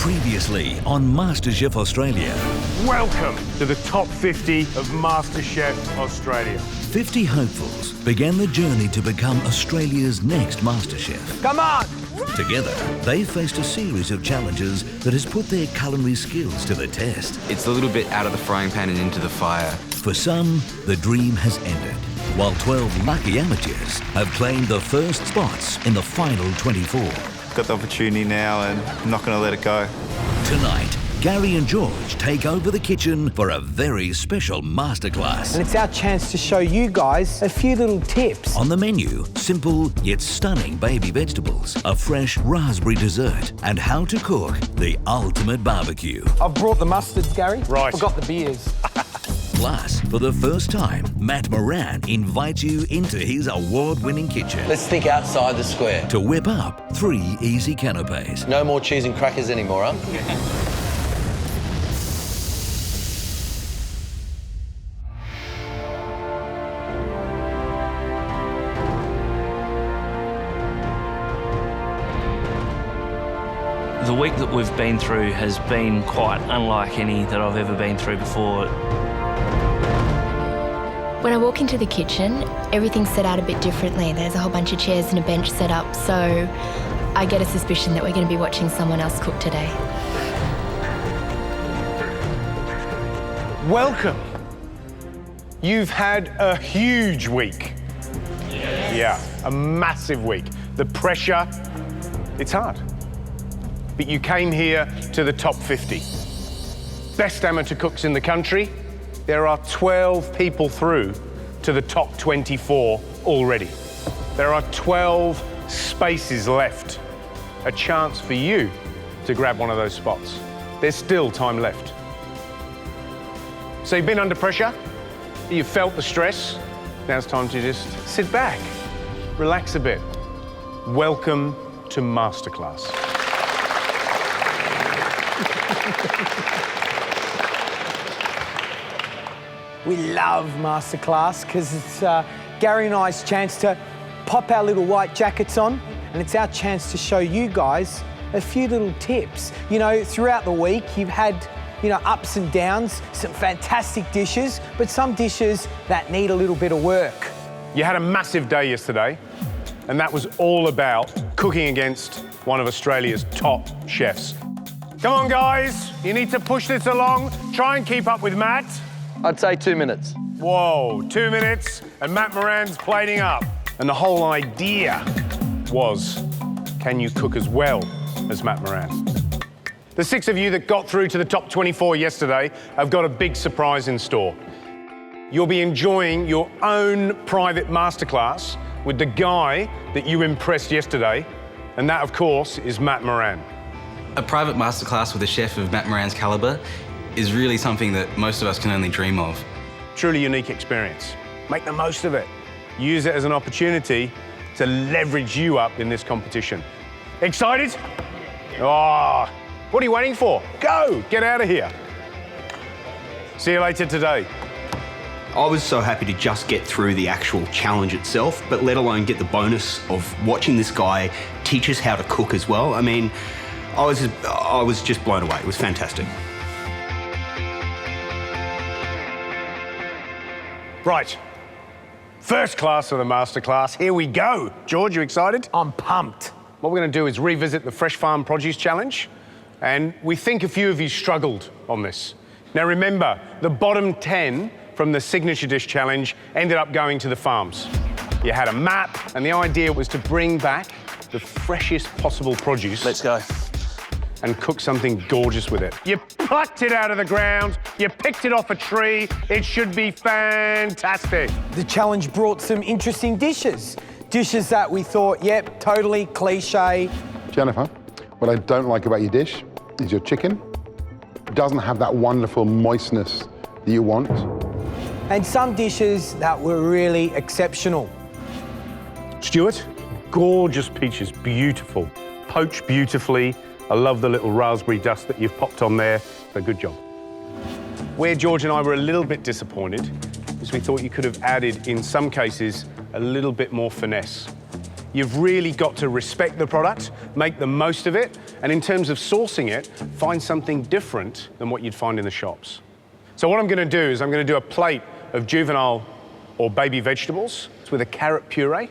Previously on MasterChef Australia. Welcome to the top 50 of MasterChef Australia. 50 hopefuls began the journey to become Australia's next MasterChef. Come on! Together, they faced a series of challenges that has put their culinary skills to the test. It's a little bit out of the frying pan and into the fire. For some, the dream has ended, while 12 lucky amateurs have claimed the first spots in the final 24. Got the opportunity now and I'm not going to let it go. Tonight, Gary and George take over the kitchen for a very special masterclass. And it's our chance to show you guys a few little tips. On the menu, simple yet stunning baby vegetables, a fresh raspberry dessert, and how to cook the ultimate barbecue. I've brought the mustards, Gary. Right. Forgot the beers. Plus, for the first time, Matt Moran invites you into his award-winning kitchen Let's think outside the square. to whip up 3 easy canapés. No more cheese and crackers anymore, huh? The week that we've been through has been quite unlike any that I've ever been through before. When I walk into the kitchen, everything's set out a bit differently. There's a whole bunch of chairs and a bench set up, so I get a suspicion that we're going to be watching someone else cook today. Welcome. You've had a huge week. Yes. Yeah, a massive week. The pressure, it's hard. But you came here to the top 50. Best amateur cooks in the country. There are 12 people through to the top 24 already. There are 12 spaces left. A chance for you to grab one of those spots. There's still time left. So you've been under pressure, you've felt the stress. Now it's time to just sit back, relax a bit. Welcome to Masterclass. We love Masterclass because it's Gary and I's chance to pop our little white jackets on, and it's our chance to show you guys a few little tips. You know, throughout the week, you've had, ups and downs, some fantastic dishes, but some dishes that need a little bit of work. You had a massive day yesterday, and that was all about cooking against one of Australia's top chefs. Come on, guys, you need to push this along. Try and keep up with Matt. I'd say 2 minutes. Whoa, 2 minutes, and Matt Moran's plating up. And the whole idea was, can you cook as well as Matt Moran? The 6 of you that got through to the top 24 yesterday have got a big surprise in store. You'll be enjoying your own private masterclass with the guy that you impressed yesterday, and that, of course, is Matt Moran. A private masterclass with a chef of Matt Moran's calibre is really something that most of us can only dream of. Truly unique experience. Make the most of it. Use it as an opportunity to leverage you up in this competition. Excited? Oh, what are you waiting for? Go, get out of here. See you later today. I was so happy to just get through the actual challenge itself, but let alone get the bonus of watching this guy teach us how to cook as well. I mean, I was just blown away. It was fantastic. Right, first class of the masterclass, here we go. George, you excited? I'm pumped. What we're going to do is revisit the Fresh Farm Produce Challenge, and we think a few of you struggled on this. Now remember, the bottom 10 from the Signature Dish Challenge ended up going to the farms. You had a map, and the idea was to bring back the freshest possible produce. Let's go. And cook something gorgeous with it. You plucked it out of the ground, you picked it off a tree, it should be fantastic. The challenge brought some interesting dishes. Dishes that we thought, yep, totally cliche. Jennifer, what I don't like about your dish is your chicken doesn't have that wonderful moistness that you want. And some dishes that were really exceptional. Stuart, gorgeous peaches, beautiful. Poached beautifully. I love the little raspberry dust that you've popped on there, so good job. Where George and I were a little bit disappointed is we thought you could have added, in some cases, a little bit more finesse. You've really got to respect the product, make the most of it, and in terms of sourcing it, find something different than what you'd find in the shops. So what I'm going to do is I'm going to do a plate of juvenile or baby vegetables with a carrot puree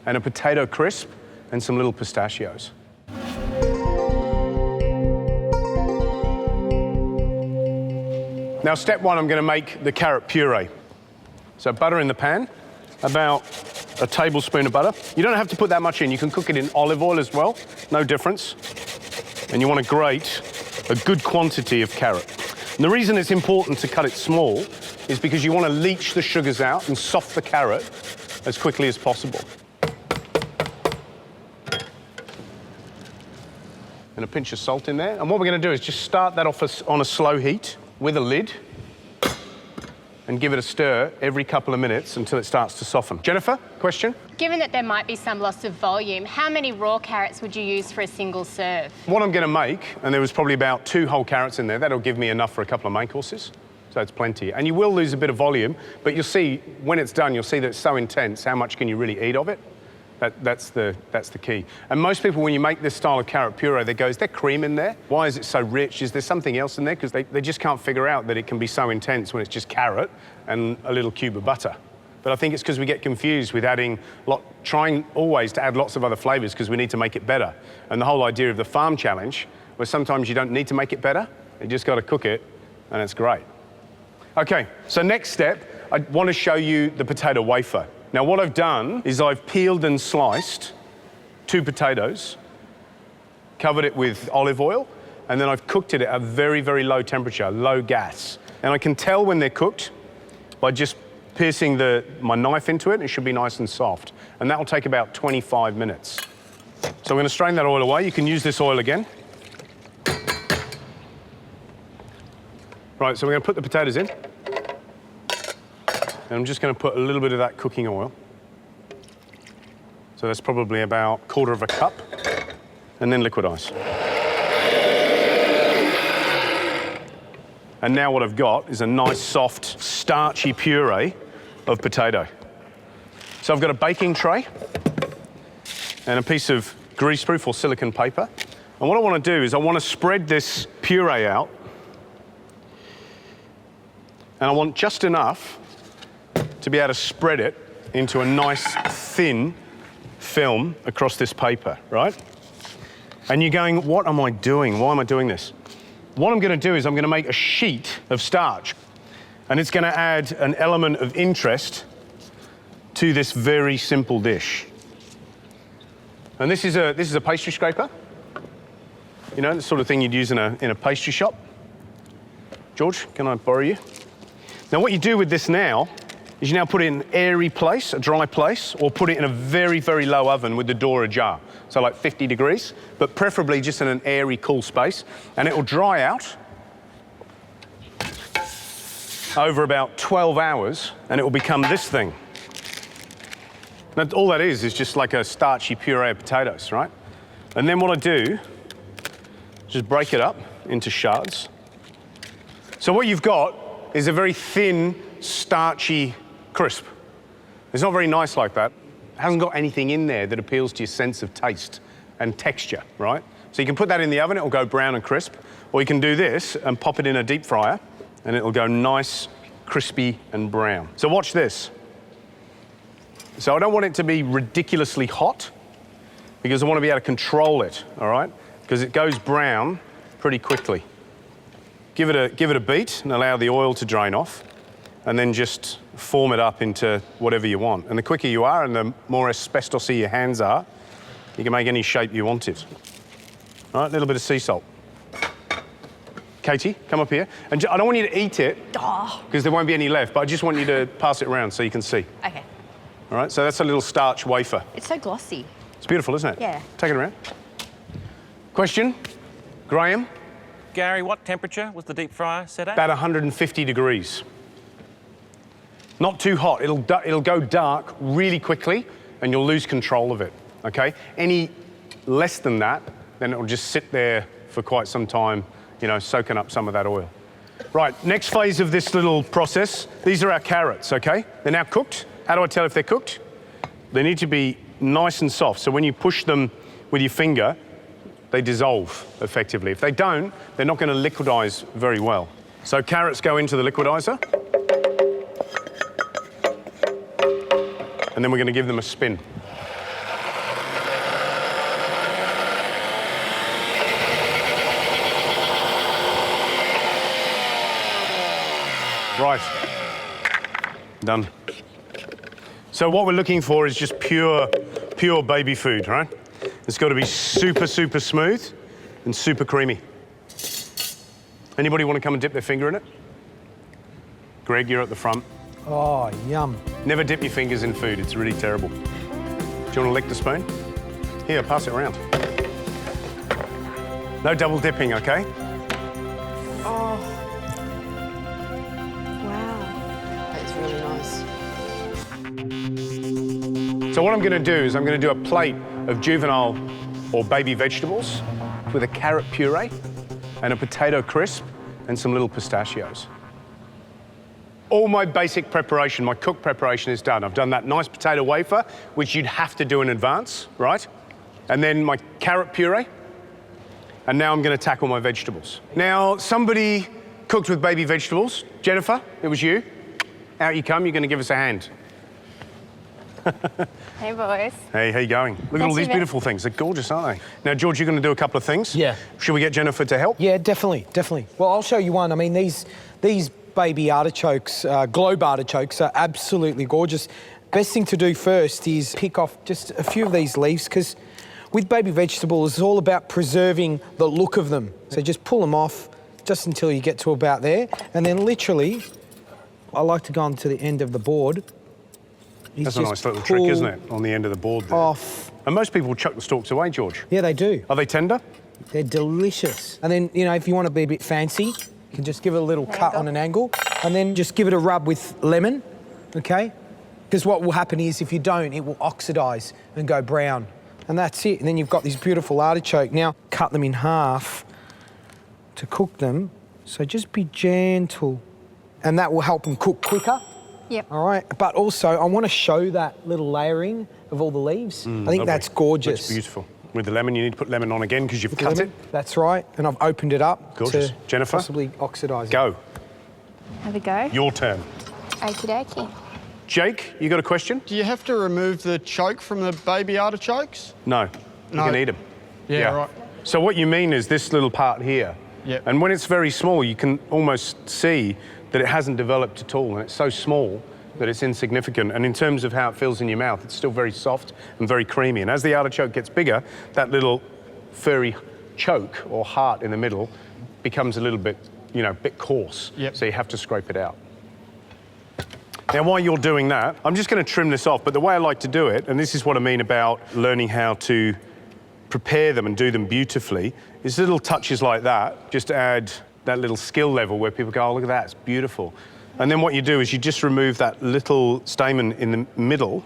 and a potato crisp and some little pistachios. Now, step one, I'm going to make the carrot puree. So butter in the pan, about a tablespoon of butter. You don't have to put that much in. You can cook it in olive oil as well, no difference. And you want to grate a good quantity of carrot. And the reason it's important to cut it small is because you want to leach the sugars out and soft the carrot as quickly as possible. And a pinch of salt in there. And what we're going to do is just start that off on a slow heat with a lid and give it a stir every couple of minutes until it starts to soften. Jennifer, question? Given that there might be some loss of volume, how many raw carrots would you use for a single serve? What I'm going to make, and there was probably about 2 whole carrots in there, that'll give me enough for a couple of main courses. So it's plenty. And you will lose a bit of volume, but you'll see, when it's done, you'll see that it's so intense, how much can you really eat of it? That's the key. And most people, when you make this style of carrot puree, they go, is there cream in there? Why is it so rich? Is there something else in there? Because they just can't figure out that it can be so intense when it's just carrot and a little cube of butter. But I think it's because we get confused with trying always to add lots of other flavors because we need to make it better. And the whole idea of the farm challenge, where sometimes you don't need to make it better, you just got to cook it, and it's great. Okay, so next step, I want to show you the potato wafer. Now, what I've done is I've peeled and sliced 2 potatoes, covered it with olive oil, and then I've cooked it at a very, very low temperature, low gas. And I can tell when they're cooked by just piercing my knife into it. It should be nice and soft. And that will take about 25 minutes. So I'm going to strain that oil away. You can use this oil again. Right, so we're going to put the potatoes in. And I'm just going to put a little bit of that cooking oil. So that's probably about 1/4 cup. And then liquid ice. And now what I've got is a nice, soft, starchy puree of potato. So I've got a baking tray and a piece of greaseproof or silicone paper. And what I want to do is I want to spread this puree out. And I want just enough to be able to spread it into a nice thin film across this paper, right? And you're going, what am I doing? Why am I doing this? What I'm going to do is I'm going to make a sheet of starch, and it's going to add an element of interest to this very simple dish. And this is a pastry scraper. You know, the sort of thing you'd use in a pastry shop. George, can I borrow you? Now what you do with this now is you now put it in an airy place, a dry place, or put it in a very, very low oven with the door ajar. So like 50 degrees, but preferably just in an airy, cool space. And it will dry out over about 12 hours, and it will become this thing. Now, all that is just like a starchy puree of potatoes, right? And then what I do, just break it up into shards. So what you've got is a very thin, starchy crisp. It's not very nice like that. It hasn't got anything in there that appeals to your sense of taste and texture, right? So you can put that in the oven, it'll go brown and crisp, or you can do this and pop it in a deep fryer, and it'll go nice, crispy and brown. So watch this. So I don't want it to be ridiculously hot, because I want to be able to control it, all right? Because it goes brown pretty quickly. Give it a beat and allow the oil to drain off, and then just form it up into whatever you want. And the quicker you are and the more asbestos-y your hands are, you can make any shape you want it. All right, a little bit of sea salt. Katie, come up here. And I don't want you to eat it, because there won't be any left, but I just want you to pass it around so you can see. Okay. All right, so that's a little starch wafer. It's so glossy. It's beautiful, isn't it? Yeah. Take it around. Question? Graham? Gary, what temperature was the deep fryer set at? About 150 degrees. Not too hot. It'll go dark really quickly, and you'll lose control of it, okay? Any less than that, then it'll just sit there for quite some time, you know, soaking up some of that oil. Right, next phase of this little process, these are our carrots, okay? They're now cooked. How do I tell if they're cooked? They need to be nice and soft. So when you push them with your finger, they dissolve effectively. If they don't, they're not going to liquidize very well. So carrots go into the liquidizer. And then we're going to give them a spin. Right. Done. So what we're looking for is just pure baby food, right? It's got to be super, super smooth and super creamy. Anybody want to come and dip their finger in it? Greg, you're at the front. Oh, yum. Never dip your fingers in food, it's really terrible. Do you want to lick the spoon? Here, pass it around. No double dipping, okay? Oh. Wow. That's really nice. So what I'm going to do is I'm going to do a plate of juvenile or baby vegetables with a carrot puree and a potato crisp and some little pistachios. All my basic preparation, my cooked preparation is done. I've done that nice potato wafer, which you'd have to do in advance, right? And then my carrot puree. And now I'm going to tackle my vegetables. Now, somebody cooked with baby vegetables. Jennifer, it was you. Out you come, you're going to give us a hand. Hey, boys. Hey, how you going? Look at all these beautiful things. They're gorgeous, aren't they? Now, George, you're going to do a couple of things. Yeah. Should we get Jennifer to help? Yeah, definitely, definitely. Well, I'll show you one. I mean, these baby artichokes, globe artichokes, are absolutely gorgeous. Best thing to do first is pick off just a few of these leaves, because with baby vegetables, it's all about preserving the look of them. So just pull them off just until you get to about there. And then literally, I like to go on to the end of the board. That's a nice little trick, isn't it? On the end of the board there. Off. And most people chuck the stalks away, George. Yeah, they do. Are they tender? They're delicious. And then, you know, if you want to be a bit fancy, you can just give it a little cut on an angle and then just give it a rub with lemon, okay? Because what will happen is if you don't, it will oxidise and go brown. And that's it. And then you've got this beautiful artichoke. Now, cut them in half to cook them. So just be gentle. And that will help them cook quicker. Yep. All right, but also I want to show that little layering of all the leaves. I think that's gorgeous. Looks beautiful. With the lemon, you need to put lemon on again because you've cut it. That's right, and I've opened it up Gorgeous. to Jennifer, possibly oxidise it. Go. Have a go. Your turn. Okie dokie. Jake, you got a question? Do you have to remove the choke from the baby artichokes? No. No. You can eat them. Yeah, right. So what you mean is this little part here. Yep. And when it's very small, you can almost see that it hasn't developed at all, and it's so small that it's insignificant. And in terms of how it feels in your mouth, it's still very soft and very creamy. And as the artichoke gets bigger, that little furry choke or heart in the middle becomes a little bit, you know, bit coarse. Yep. So you have to scrape it out. Now, while you're doing that, I'm just going to trim this off. But the way I like to do it, and this is what I mean about learning how to prepare them and do them beautifully, is little touches like that just add that little skill level where people go, oh, look at that, it's beautiful. And then what you do is you just remove that little stamen in the middle,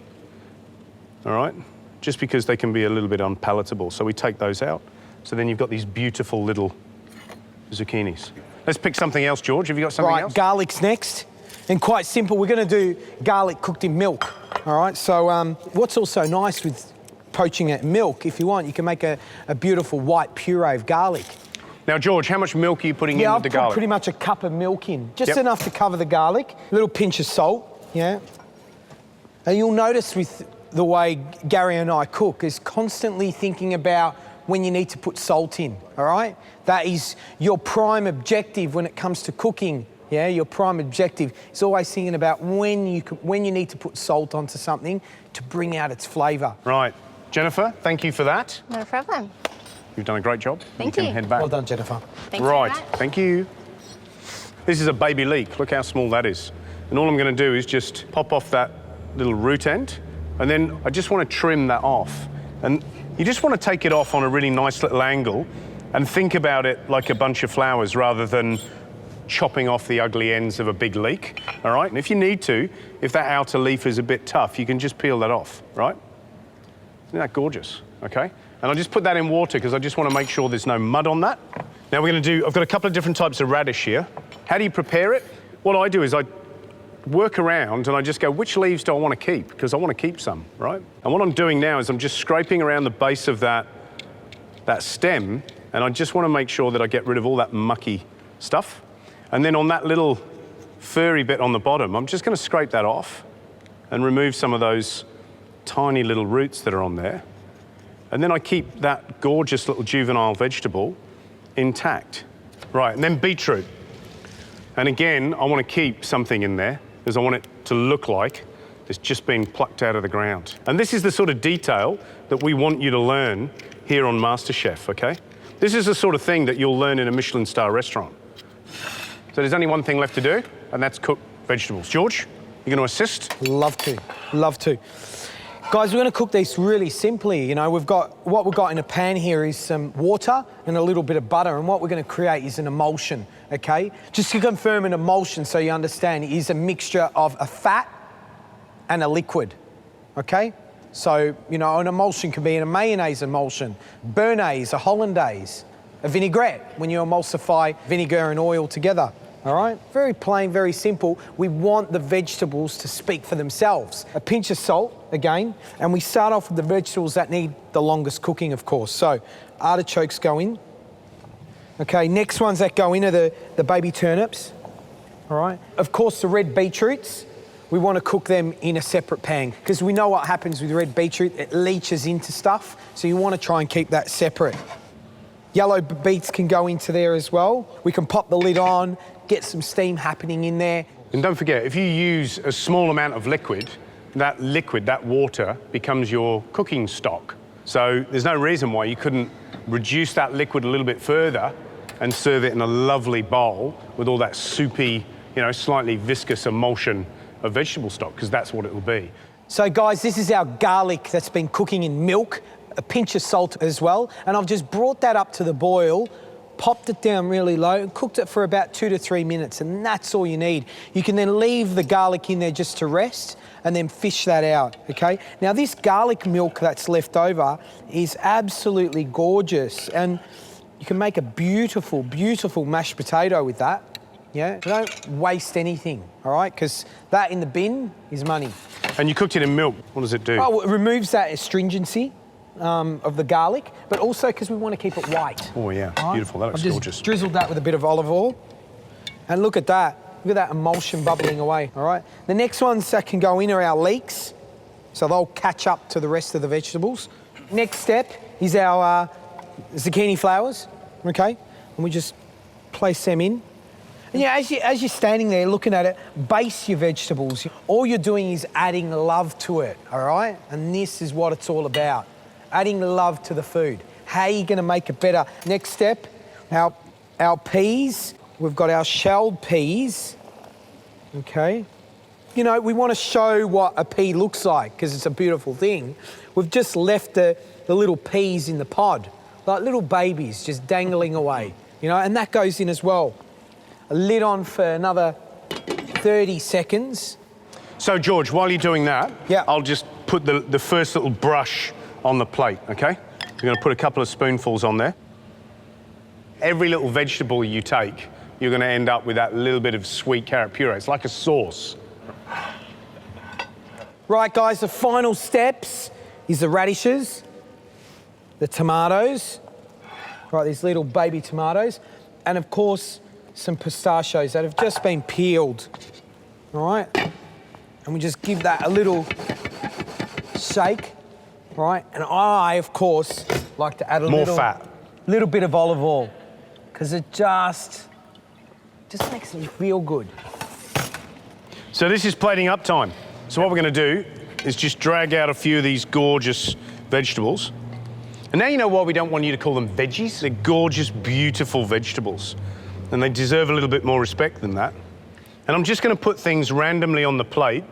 all right? Just because they can be a little bit unpalatable. So we take those out. So then you've got these beautiful little zucchinis. Let's pick something else, George. Have you got something else? Right, garlic's next. And quite simple, we're going to do garlic cooked in milk, all right? So what's also nice with poaching it in milk, if you want, you can make a beautiful white puree of garlic. Now, George, how much milk are you putting in with the garlic? I'll put pretty much a cup of milk in, just enough to cover the garlic, a little pinch of salt, yeah. And you'll notice with the way Gary and I cook is constantly thinking about when you need to put salt in, all right? That is your prime objective when it comes to cooking, yeah? Your prime objective is always thinking about when you need to put salt onto something to bring out its flavour. Right. Jennifer, thank you for that. No problem. You've done a great job. Thank you. you. Can head back. Well done, Jennifer. Thank you, right, Matt. thank you. This is a baby leek. Look how small that is. And all I'm going to do is just pop off that little root end, and then I just want to trim that off. And you just want to take it off on a really nice little angle and think about it like a bunch of flowers rather than chopping off the ugly ends of a big leek, all right? And if you need to, if that outer leaf is a bit tough, you can just peel that off, right? Isn't that gorgeous, okay? And I'll just put that in water because I just want to make sure there's no mud on that. Now we're going to do, I've got a couple of different types of radish here. How do you prepare it? What I do is I work around and I just go, which leaves do I want to keep? Because I want to keep some, right? And what I'm doing now is I'm just scraping around the base of that stem, and I just want to make sure that I get rid of all that mucky stuff. And then on that little furry bit on the bottom, I'm just going to scrape that off and remove some of those tiny little roots that are on there. And then I keep that gorgeous little juvenile vegetable intact. Right, and then beetroot. And again, I want to keep something in there because I want it to look like it's just been plucked out of the ground. And this is the sort of detail that we want you to learn here on MasterChef, okay? This is the sort of thing that you'll learn in a Michelin star restaurant. So there's only one thing left to do, and that's cook vegetables. George, you going to assist? Love to, love to. Guys, we're going to cook these really simply. You know, what we've got in a pan here is some water and a little bit of butter, and what we're going to create is an emulsion, okay? Just to confirm, an emulsion, so you understand, it is a mixture of a fat and a liquid, okay? So, you know, an emulsion can be a mayonnaise emulsion, béarnaise, a hollandaise, a vinaigrette, when you emulsify vinegar and oil together. All right, very plain, very simple. We want the vegetables to speak for themselves. A pinch of salt, again, and we start off with the vegetables that need the longest cooking, of course. So artichokes go in. Okay, next ones that go in are the baby turnips. All right, of course, the red beetroots, we want to cook them in a separate pan because we know what happens with red beetroot, it leaches into stuff, so you want to try and keep that separate. Yellow beets can go into there as well. We can pop the lid on, get some steam happening in there. And don't forget, if you use a small amount of liquid, that water becomes your cooking stock. So there's no reason why you couldn't reduce that liquid a little bit further and serve it in a lovely bowl with all that soupy, you know, slightly viscous emulsion of vegetable stock, because that's what it will be. So guys, this is our garlic that's been cooking in milk, a pinch of salt as well, and I've just brought that up to the boil, popped it down really low and cooked it for about 2 to 3 minutes, and that's all you need. You can then leave the garlic in there just to rest and then fish that out, okay? Now this garlic milk that's left over is absolutely gorgeous, and you can make a beautiful, beautiful mashed potato with that, yeah? Don't waste anything, all right? Because that in the bin is money. And you cooked it in milk, what does it do? Oh, it removes that astringency of the garlic, but also because we want to keep it white. Oh yeah, right? Beautiful, that looks I've just gorgeous. Drizzled that with a bit of olive oil. And look at that emulsion bubbling away, all right? The next ones that can go in are our leeks, so they'll catch up to the rest of the vegetables. Next step is our zucchini flowers, okay? And we just place them in. And yeah, as you're standing there looking at it, base your vegetables. All you're doing is adding love to it, all right? And this is what it's all about. Adding love to the food. How are you going to make it better? Next step, our peas. We've got our shelled peas, okay? You know, we want to show what a pea looks like because it's a beautiful thing. We've just left the little peas in the pod, like little babies just dangling away, you know, and that goes in as well. A lid on for another 30 seconds. So, George, while you're doing that, yeah, I'll just put the first little brush on the plate, okay? We're going to put a couple of spoonfuls on there. Every little vegetable you take, you're going to end up with that little bit of sweet carrot puree. It's like a sauce. Right, guys, the final steps is the radishes, the tomatoes, right, these little baby tomatoes, and of course, some pistachios that have just been peeled, all right? And we just give that a little shake. Right, and I, of course, like to add a little bit of olive oil because it just makes me feel good. So this is plating up time. So what we're going to do is just drag out a few of these gorgeous vegetables. And now you know why we don't want you to call them veggies. They're gorgeous, beautiful vegetables. And they deserve a little bit more respect than that. And I'm just going to put things randomly on the plate,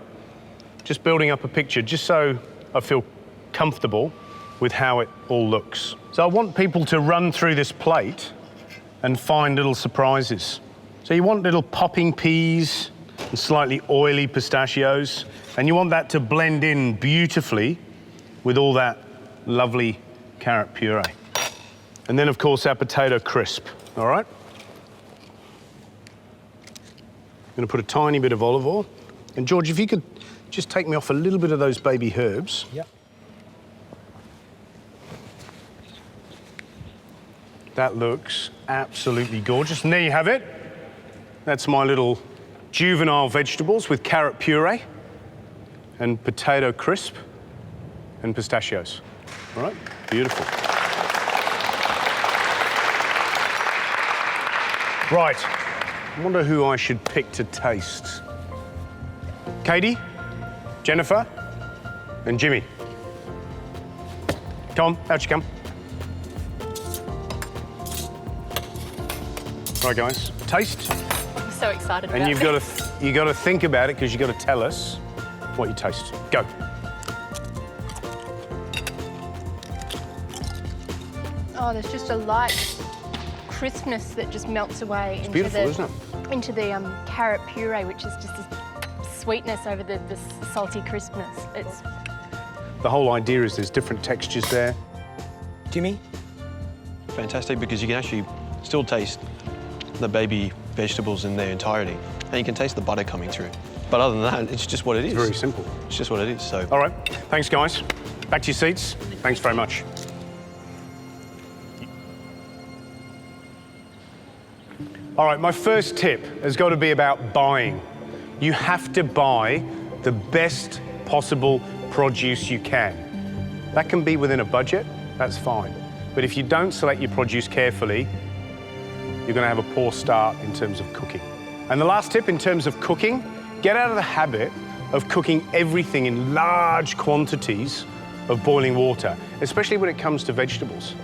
just building up a picture, just so I feel comfortable with how it all looks. So I want people to run through this plate and find little surprises. So you want little popping peas and slightly oily pistachios, and you want that to blend in beautifully with all that lovely carrot puree. And then, of course, our potato crisp, all right? I'm going to put a tiny bit of olive oil And George, if you could just take me off a little bit of those baby herbs. Yep. That looks absolutely gorgeous. And there you have it. That's my little juvenile vegetables with carrot puree and potato crisp and pistachios. All right, beautiful. Right, I wonder who I should pick to taste. Katie, Jennifer, and Jimmy. Come on, out you come. All right, guys, taste. I'm so excited about And you've this. got to think about it because you've got to tell us what you taste. Go. Oh, there's just a light crispness that just melts away into beautiful, the isn't into the carrot puree, which is just this sweetness over the salty crispness. It's The whole idea is there's different textures there. Jimmy? Fantastic, because you can actually still taste the baby vegetables in their entirety, and you can taste the butter coming through. But other than that, it's just what it is. It's very simple. It's just what it is, so. All right, thanks, guys. Back to your seats. Thanks very much. All right, my first tip has got to be about buying. You have to buy the best possible produce you can. That can be within a budget, that's fine. But if you don't select your produce carefully, you're going to have a poor start in terms of cooking. And the last tip in terms of cooking, get out of the habit of cooking everything in large quantities of boiling water, especially when it comes to vegetables.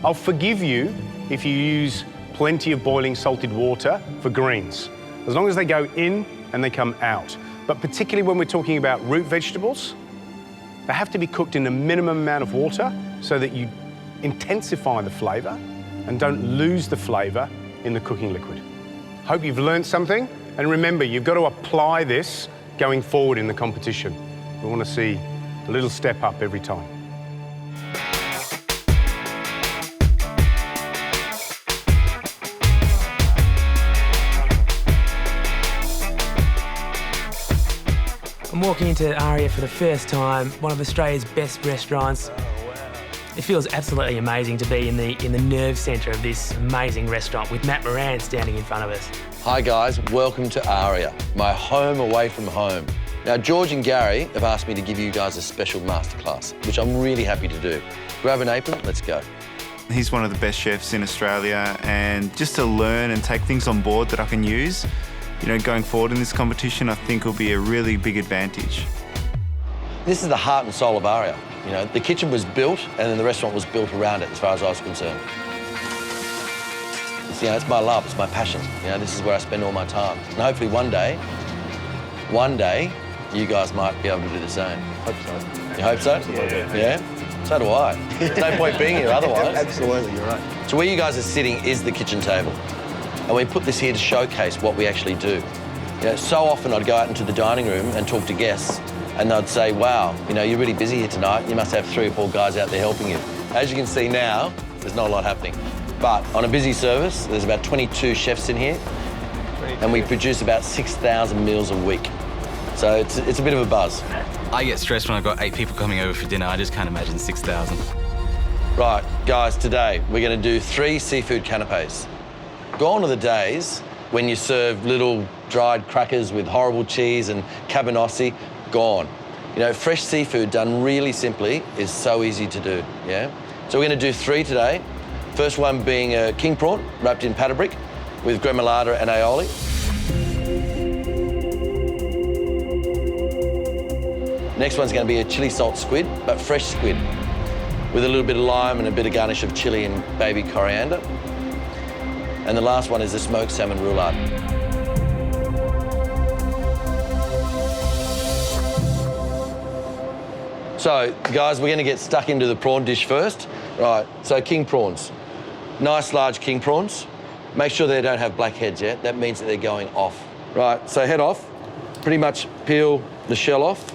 I'll forgive you if you use plenty of boiling salted water for greens, as long as they go in and they come out. But particularly when we're talking about root vegetables, they have to be cooked in a minimum amount of water so that you intensify the flavour and don't lose the flavour in the cooking liquid. Hope you've learned something, and remember, you've got to apply this going forward in the competition. We want to see a little step up every time. I'm walking into Aria for the first time, one of Australia's best restaurants. It feels absolutely amazing to be in the nerve centre of this amazing restaurant with Matt Moran standing in front of us. Hi guys, welcome to Aria, my home away from home. Now George and Gary have asked me to give you guys a special masterclass, which I'm really happy to do. Grab an apron, let's go. He's one of the best chefs in Australia, and just to learn and take things on board that I can use, you know, going forward in this competition, I think will be a really big advantage. This is the heart and soul of Aria. You know, the kitchen was built and then the restaurant was built around it as far as I was concerned. It's, you know, it's my love, it's my passion. You know, this is where I spend all my time. And hopefully one day, you guys might be able to do the same. Hope so. You hope so? Yeah? So do I. There's no point being here otherwise. Absolutely, you're right. So where you guys are sitting is the kitchen table. And we put this here to showcase what we actually do. You know, so often I'd go out into the dining room and talk to guests, and they'd say, wow, you know, you're really busy here tonight. You must have 3 or 4 guys out there helping you. As you can see now, there's not a lot happening. But on a busy service, there's about 22 chefs in here, and we produce about 6,000 meals a week. So it's a bit of a buzz. I get stressed when I've got 8 people coming over for dinner. I just can't imagine 6,000. Right, guys, today we're going to do 3 seafood canapés. Gone are the days when you serve little dried crackers with horrible cheese and cabanossi. Gone. You know, fresh seafood done really simply is so easy to do, yeah? So we're going to do 3 today. First one being a king prawn wrapped in pata brick with gremolata and aioli. Next one's going to be a chili salt squid, but fresh squid, with a little bit of lime and a bit of garnish of chili and baby coriander. And the last one is the smoked salmon roulade. So, guys, we're going to get stuck into the prawn dish first. Right, so king prawns. Nice large king prawns. Make sure they don't have black heads yet. That means that they're going off. Right, so head off. Pretty much peel the shell off.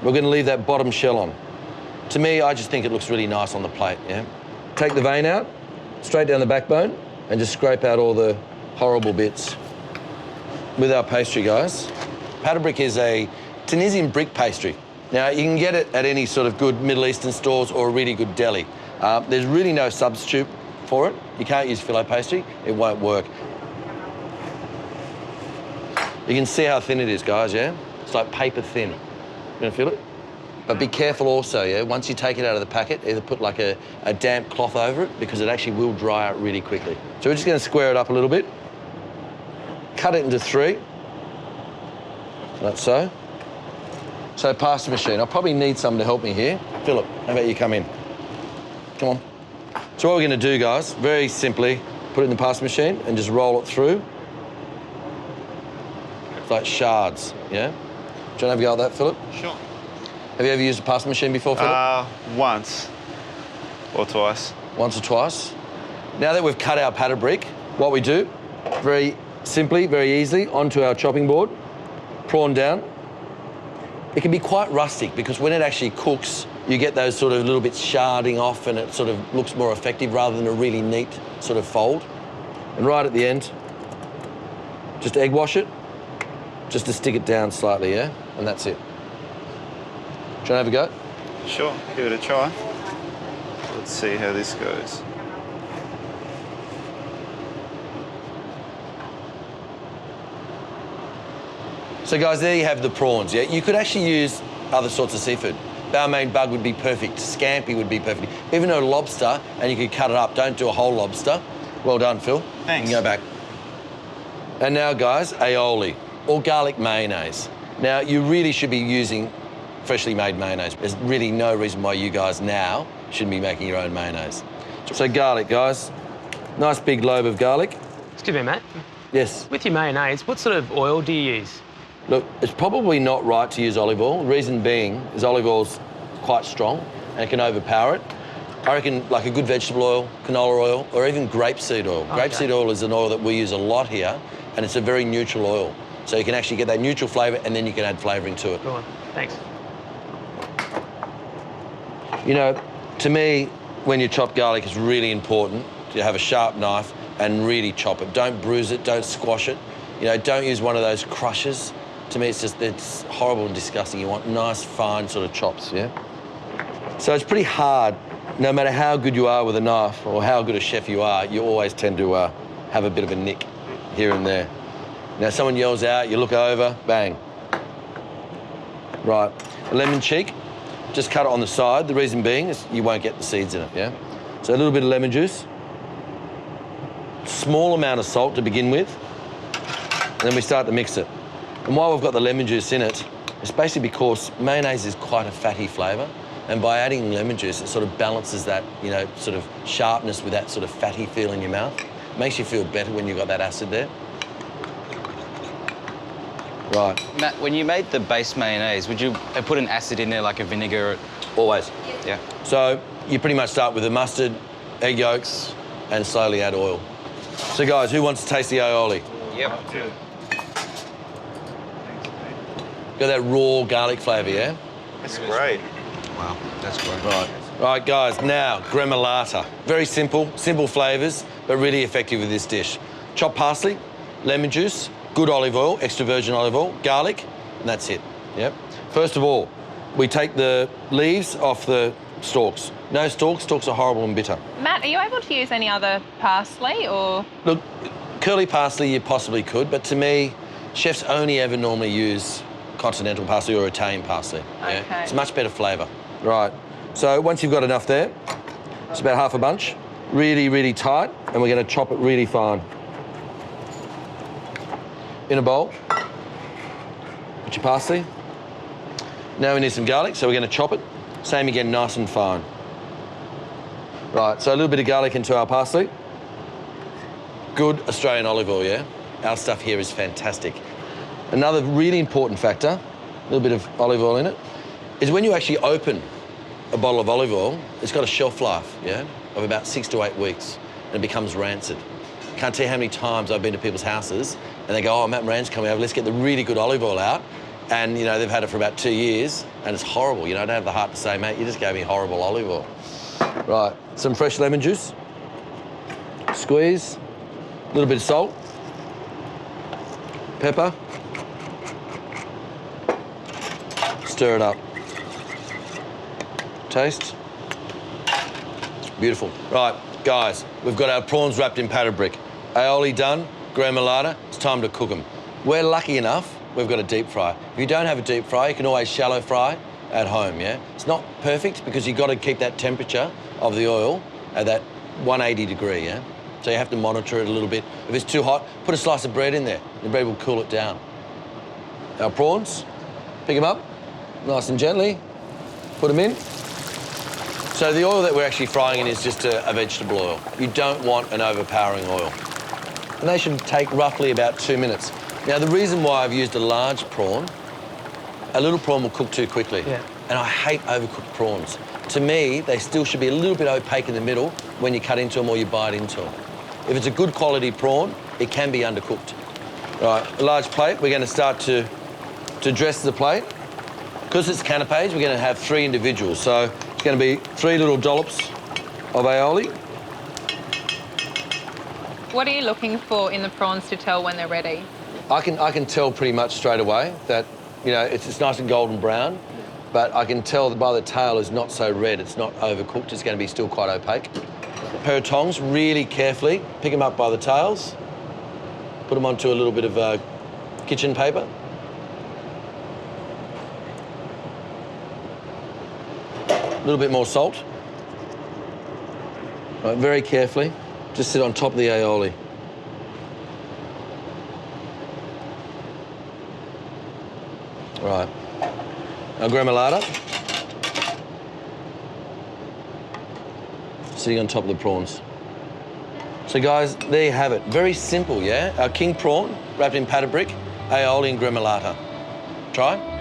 We're going to leave that bottom shell on. To me, I just think it looks really nice on the plate, yeah? Take the vein out, straight down the backbone, and just scrape out all the horrible bits. With our pastry, guys, Pata brick is a Tunisian brick pastry. Now, you can get it at any sort of good Middle Eastern stores or a really good deli. There's really no substitute for it. You can't use filo pastry, it won't work. You can see how thin it is, guys, yeah? It's like paper thin. You gonna feel it? But be careful also, yeah? Once you take it out of the packet, either put like a damp cloth over it because it actually will dry out really quickly. So we're just gonna square it up a little bit. Cut it into 3. Like so. So pasta machine. I'll probably need someone to help me here. Philip, how about you come in? Come on. So what we're gonna do, guys, very simply, put it in the pasta machine and just roll it through. It's like shards, yeah? Do you want to have a go at that, Philip? Sure. Have you ever used a pasta machine before, Philip? Once or twice. Once or twice. Now that we've cut our pata brick, what we do, very simply, very easily, onto our chopping board, prawn down. It can be quite rustic because when it actually cooks, you get those sort of little bits sharding off and it sort of looks more effective rather than a really neat sort of fold. And right at the end, just egg wash it, just to stick it down slightly, yeah? And that's it. Do you want to have a go? Sure, give it a try. Let's see how this goes. So guys, there you have the prawns, yeah? You could actually use other sorts of seafood. Balmain bug would be perfect, scampi would be perfect. Even a lobster, and you could cut it up. Don't do a whole lobster. Well done, Phil. Thanks. You can go back. And now, guys, aioli, or garlic mayonnaise. Now, you really should be using freshly made mayonnaise. There's really no reason why you guys now shouldn't be making your own mayonnaise. So garlic, guys. Nice big lobe of garlic. Excuse me, Matt. Yes? With your mayonnaise, what sort of oil do you use? Look, it's probably not right to use olive oil. The reason being is olive oil's quite strong and it can overpower it. I reckon like a good vegetable oil, canola oil, or even grapeseed oil. Okay. Grapeseed oil is an oil that we use a lot here, and it's a very neutral oil. So you can actually get that neutral flavour and then you can add flavouring to it. Go on, thanks. You know, to me, when you chop garlic, it's really important to have a sharp knife and really chop it. Don't bruise it, don't squash it. You know, don't use one of those crushers. To me, it's horrible and disgusting. You want nice, fine sort of chops, yeah? So it's pretty hard, no matter how good you are with a knife or how good a chef you are, you always tend to have a bit of a nick here and there. Now, someone yells out, you look over, bang. Right, a lemon cheek, just cut it on the side. The reason being is you won't get the seeds in it, yeah? So a little bit of lemon juice, small amount of salt to begin with, and then we start to mix it. And while we've got the lemon juice in it, it's basically because mayonnaise is quite a fatty flavour, and by adding lemon juice, it sort of balances that, you know, sort of sharpness with that sort of fatty feel in your mouth. Makes you feel better when you've got that acid there. Right. Matt, when you made the base mayonnaise, would you have put an acid in there like a vinegar? Always. Yeah. So you pretty much start with the mustard, egg yolks, and slowly add oil. So guys, who wants to taste the aioli? Yep. Got that raw garlic flavour, yeah? That's great. Wow, that's great. Right. Right, guys, now, gremolata. Very simple flavours, but really effective with this dish. Chopped parsley, lemon juice, good olive oil, extra virgin olive oil, garlic, and that's it, yep. First of all, we take the leaves off the stalks. No stalks, stalks are horrible and bitter. Matt, are you able to use any other parsley or? Look, curly parsley you possibly could, but to me, chefs only ever normally use continental parsley or Italian parsley. Yeah? Okay. It's much better flavour. Right, so once you've got enough there, it's about half a bunch, really, really tight, and we're going to chop it really fine. In a bowl, put your parsley. Now we need some garlic, so we're going to chop it. Same again, nice and fine. Right, so a little bit of garlic into our parsley. Good Australian olive oil, yeah? Our stuff here is fantastic. Another really important factor, a little bit of olive oil in it, is when you actually open a bottle of olive oil, it's got a shelf life, yeah, of about 6 to 8 weeks, and it becomes rancid. Can't tell you how many times I've been to people's houses and they go, oh, Matt Moran's coming over, let's get the really good olive oil out. And, you know, they've had it for about 2 years and it's horrible. You know, I don't have the heart to say, mate, you just gave me horrible olive oil. Right, some fresh lemon juice, squeeze, a little bit of salt, pepper, Stir it up. Taste. Beautiful. Right, guys, we've got our prawns wrapped in pattern brick. Aioli done, gremolata, it's time to cook them. We're lucky enough, we've got a deep fry. If you don't have a deep fry, you can always shallow fry at home, yeah? It's not perfect because you've got to keep that temperature of the oil at that 180 degree, yeah? So you have to monitor it a little bit. If it's too hot, put a slice of bread in there. The bread will cool it down. Our prawns, pick them up, nice and gently, put them in. So the oil that we're actually frying in is just a vegetable oil. You don't want an overpowering oil. And they should take roughly about 2 minutes. Now, the reason why I've used a large prawn, a little prawn will cook too quickly. Yeah. And I hate overcooked prawns. To me, they still should be a little bit opaque in the middle when you cut into them or you bite into them. If it's a good quality prawn, it can be undercooked. Right, a large plate, we're going to start to dress the plate. Because it's canapés, we're going to have 3 individuals. So it's going to be 3 little dollops of aioli. What are you looking for in the prawns to tell when they're ready? I can tell pretty much straight away that, you know, it's nice and golden brown, but I can tell that by the tail is not so red, it's not overcooked, it's going to be still quite opaque. A pair of tongs, really carefully, pick them up by the tails, put them onto a little bit of kitchen paper. A little bit more salt. Right, very carefully, just sit on top of the aioli. Right, our gremolata. Sitting on top of the prawns. So guys, there you have it. Very simple, yeah? Our king prawn, wrapped in pattern brick, aioli and gremolata. Try?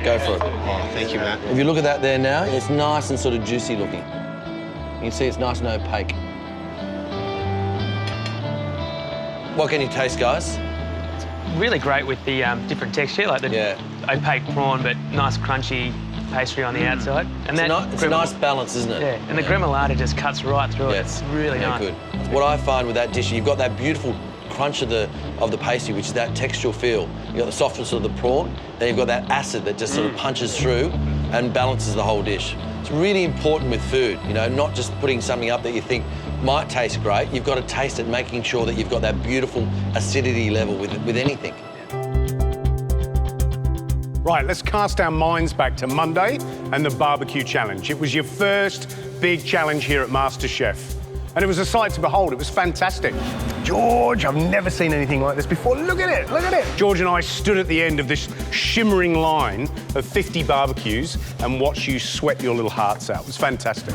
Go for it. Oh, thank you, Matt. If you look at that there now, it's nice and sort of juicy looking. You can see it's nice and opaque. What can you taste, guys? Really great with the different texture, like the opaque prawn, but nice crunchy pastry on the outside. And it's a nice balance, isn't it? Yeah, and the gremolata just cuts right through it. It's really nice. Good. What I find with that dish, you've got that beautiful crunch of the pastry, which is that textural feel. You've got the softness of the prawn, then you've got that acid that just sort of punches through and balances the whole dish. It's really important with food, you know, not just putting something up that you think might taste great. You've got to taste it, making sure that you've got that beautiful acidity level with anything. Right, let's cast our minds back to Monday and the barbecue challenge. It was your first big challenge here at MasterChef. And it was a sight to behold. It was fantastic. George, I've never seen anything like this before. Look at it, look at it. George and I stood at the end of this shimmering line of 50 barbecues and watched you sweat your little hearts out. It was fantastic.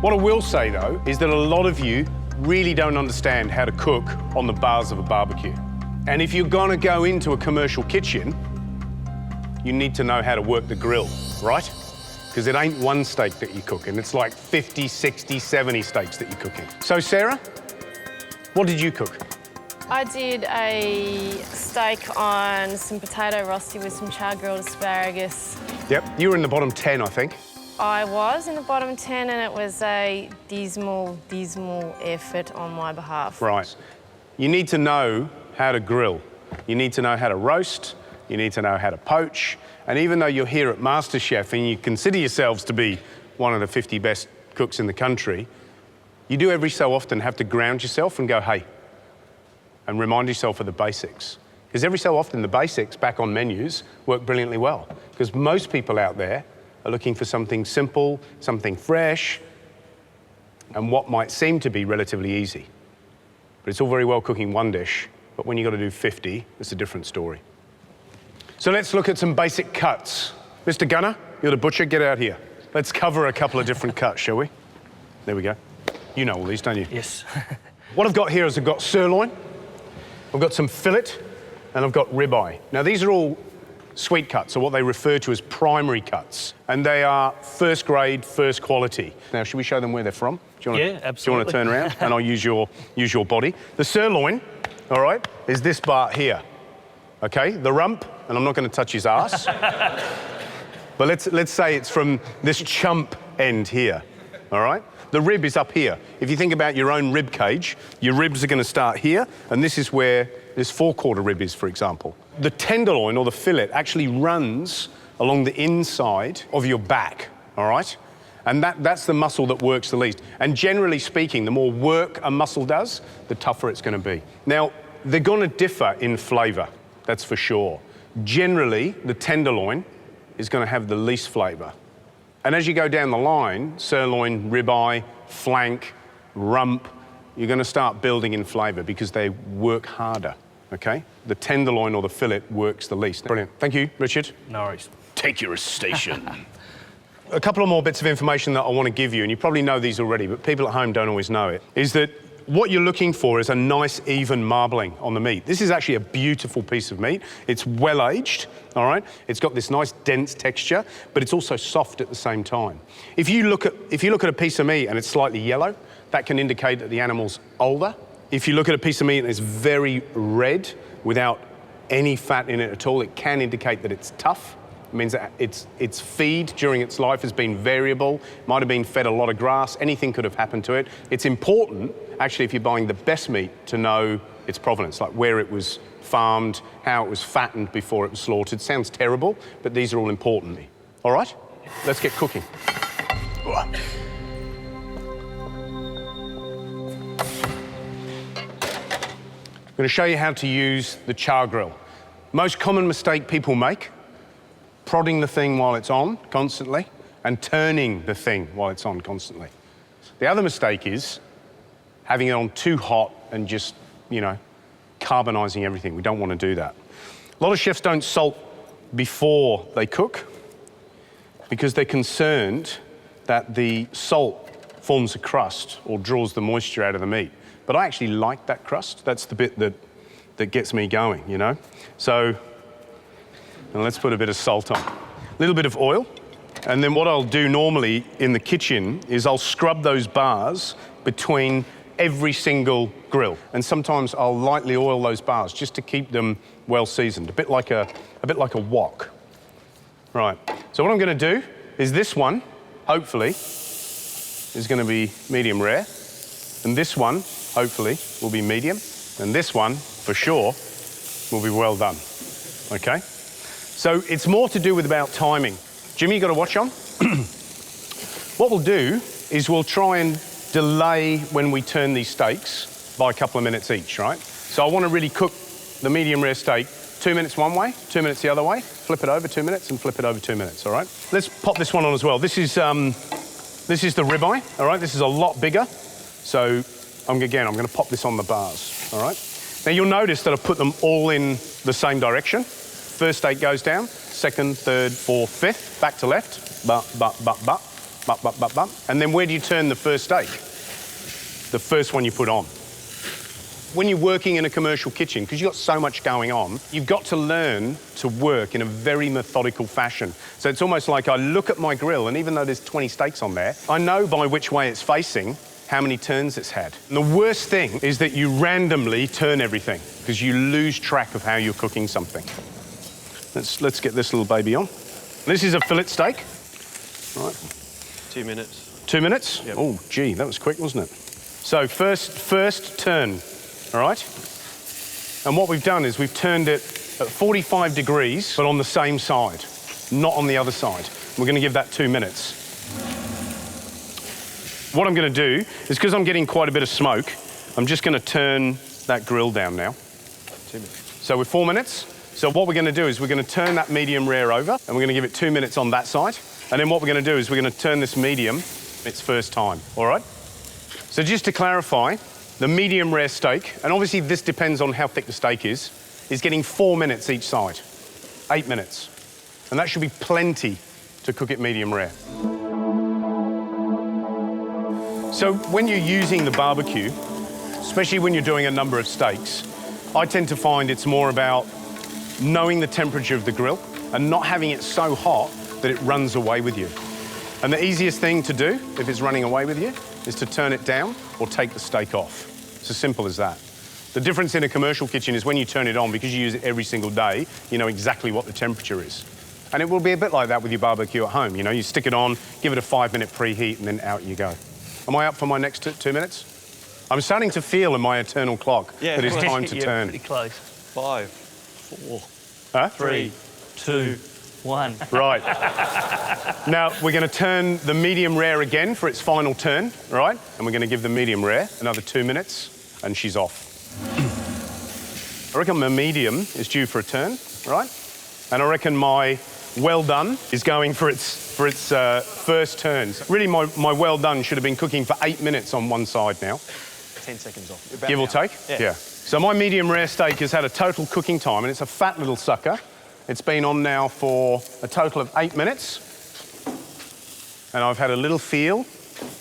What I will say, though, is that a lot of you really don't understand how to cook on the bars of a barbecue. And if you're gonna go into a commercial kitchen, you need to know how to work the grill, right? Because it ain't one steak that you're cooking, it's like 50, 60, 70 steaks that you're cooking. So, Sarah, what did you cook? I did a steak on some potato rosti with some char-grilled asparagus. Yep, you were in the bottom 10, I think. I was in the bottom 10 and it was a dismal, dismal effort on my behalf. Right. You need to know how to grill. You need to know how to roast. You need to know how to poach. And even though you're here at MasterChef and you consider yourselves to be one of the 50 best cooks in the country, you do every so often have to ground yourself and go, hey, and remind yourself of the basics. Because every so often the basics back on menus work brilliantly well. Because most people out there are looking for something simple, something fresh, and what might seem to be relatively easy. But it's all very well cooking one dish, but when you've got to do 50, it's a different story. So let's look at some basic cuts. Mr. Gunner, you're the butcher, get out here. Let's cover a couple of different cuts, shall we? There we go. You know all these, don't you? Yes. What I've got here is I've got sirloin, I've got some fillet, and I've got ribeye. Now these are all sweet cuts, or what they refer to as primary cuts, and they are first grade, first quality. Now, should we show them where they're from? Do you want absolutely. Do you want to turn around? And I'll use your body. The sirloin, all right, is this part here. Okay, the rump, and I'm not going to touch his ass, but let's say it's from this chump end here, all right? The rib is up here. If you think about your own rib cage, your ribs are going to start here, and this is where this 4/4 rib is, for example. The tenderloin, or the fillet, actually runs along the inside of your back, all right? And that's the muscle that works the least. And generally speaking, the more work a muscle does, the tougher it's going to be. Now, they're going to differ in flavour, that's for sure. Generally, the tenderloin is going to have the least flavour. And as you go down the line, sirloin, ribeye, flank, rump, you're going to start building in flavour because they work harder, okay? The tenderloin or the fillet works the least. Brilliant. Thank you, Richard. No worries. Take your station. A couple of more bits of information that I want to give you, and you probably know these already, but people at home don't always know it, is that what you're looking for is a nice, even marbling on the meat. This is actually a beautiful piece of meat. It's well-aged, all right? It's got this nice, dense texture, but it's also soft at the same time. If you look at a piece of meat and it's slightly yellow, that can indicate that the animal's older. If you look at a piece of meat and it's very red, without any fat in it at all, it can indicate that it's tough. It means that its feed during its life has been variable, might have been fed a lot of grass, anything could have happened to it. It's important, actually, if you're buying the best meat, to know its provenance, like where it was farmed, how it was fattened before it was slaughtered. Sounds terrible, but these are all important. All right? Let's get cooking. I'm going to show you how to use the char grill. Most common mistake people make, prodding the thing while it's on constantly and turning the thing while it's on constantly. The other mistake is having it on too hot and just, you know, carbonising everything. We don't want to do that. A lot of chefs don't salt before they cook because they're concerned that the salt forms a crust or draws the moisture out of the meat. But I actually like that crust. That's the bit that gets me going, you know? So, and let's put a bit of salt on. A little bit of oil. And then what I'll do normally in the kitchen is I'll scrub those bars between every single grill. And sometimes I'll lightly oil those bars just to keep them well seasoned, a bit like a wok. Right, so what I'm gonna do is this one, hopefully, is gonna be medium rare. And this one, hopefully, will be medium. And this one, for sure, will be well done, okay? So it's more to do with about timing. Jimmy, you got a watch on? What we'll do is we'll try and delay when we turn these steaks by a couple of minutes each, right? So I want to really cook the medium rare steak 2 minutes one way, 2 minutes the other way, flip it over 2 minutes and flip it over 2 minutes, all right? Let's pop this one on as well. This is the ribeye, all right? This is a lot bigger. So I'm gonna pop this on the bars, all right? Now you'll notice that I've put them all in the same direction. First steak goes down, second, third, fourth, fifth, back to left, but. And then where do you turn the first steak? The first one you put on. When you're working in a commercial kitchen, because you've got so much going on, you've got to learn to work in a very methodical fashion. So it's almost like I look at my grill, and even though there's 20 steaks on there, I know by which way it's facing how many turns it's had. And the worst thing is that you randomly turn everything, because you lose track of how you're cooking something. Let's get this little baby on. This is a fillet steak. Right. 2 minutes. 2 minutes? Yep. Oh, gee, that was quick, wasn't it? So first turn, all right? And what we've done is we've turned it at 45 degrees, but on the same side, not on the other side. We're going to give that 2 minutes. What I'm going to do is, because I'm getting quite a bit of smoke, I'm just going to turn that grill down now. 2 minutes. So we're 4 minutes. So what we're going to do is we're going to turn that medium rare over, and we're going to give it 2 minutes on that side. And then what we're going to do is we're going to turn this medium its first time, all right? So just to clarify, the medium rare steak, and obviously this depends on how thick the steak is getting 4 minutes each side, 8 minutes. And that should be plenty to cook it medium rare. So when you're using the barbecue, especially when you're doing a number of steaks, I tend to find it's more about knowing the temperature of the grill and not having it so hot that it runs away with you. And the easiest thing to do, if it's running away with you, is to turn it down or take the steak off. It's as simple as that. The difference in a commercial kitchen is when you turn it on, because you use it every single day, you know exactly what the temperature is. And it will be a bit like that with your barbecue at home. You know, you stick it on, give it a 5-minute preheat, and then out you go. Am I up for my next 2 minutes? I'm starting to feel in my eternal clock that it's time to turn. Pretty close. 5, 4, huh? 3, 2, One. Right. Now, we're going to turn the medium rare again for its final turn, right? And we're going to give the medium rare another 2 minutes, and she's off. I reckon my medium is due for a turn, right? And I reckon my well done is going for its first turns. Really, my well done should have been cooking for 8 minutes on one side now. 10 seconds off. Give or take? Yeah. So my medium rare steak has had a total cooking time, and it's a fat little sucker. It's been on now for a total of 8 minutes. And I've had a little feel,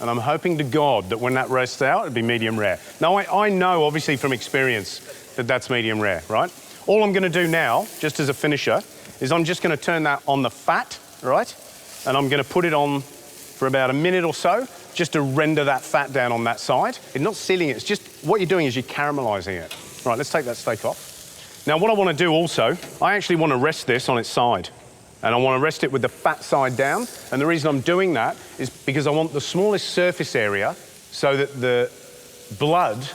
and I'm hoping to God that when that rests out, it'll be medium rare. Now, I know, obviously, from experience, that that's medium rare, right? All I'm going to do now, just as a finisher, is I'm just going to turn that on the fat, right? And I'm going to put it on for about a minute or so, just to render that fat down on that side. It's not sealing it, it's just, what you're doing is you're caramelising it. Right, let's take that steak off. Now, what I want to do also, I actually want to rest this on its side. And I want to rest it with the fat side down. And the reason I'm doing that is because I want the smallest surface area so that the blood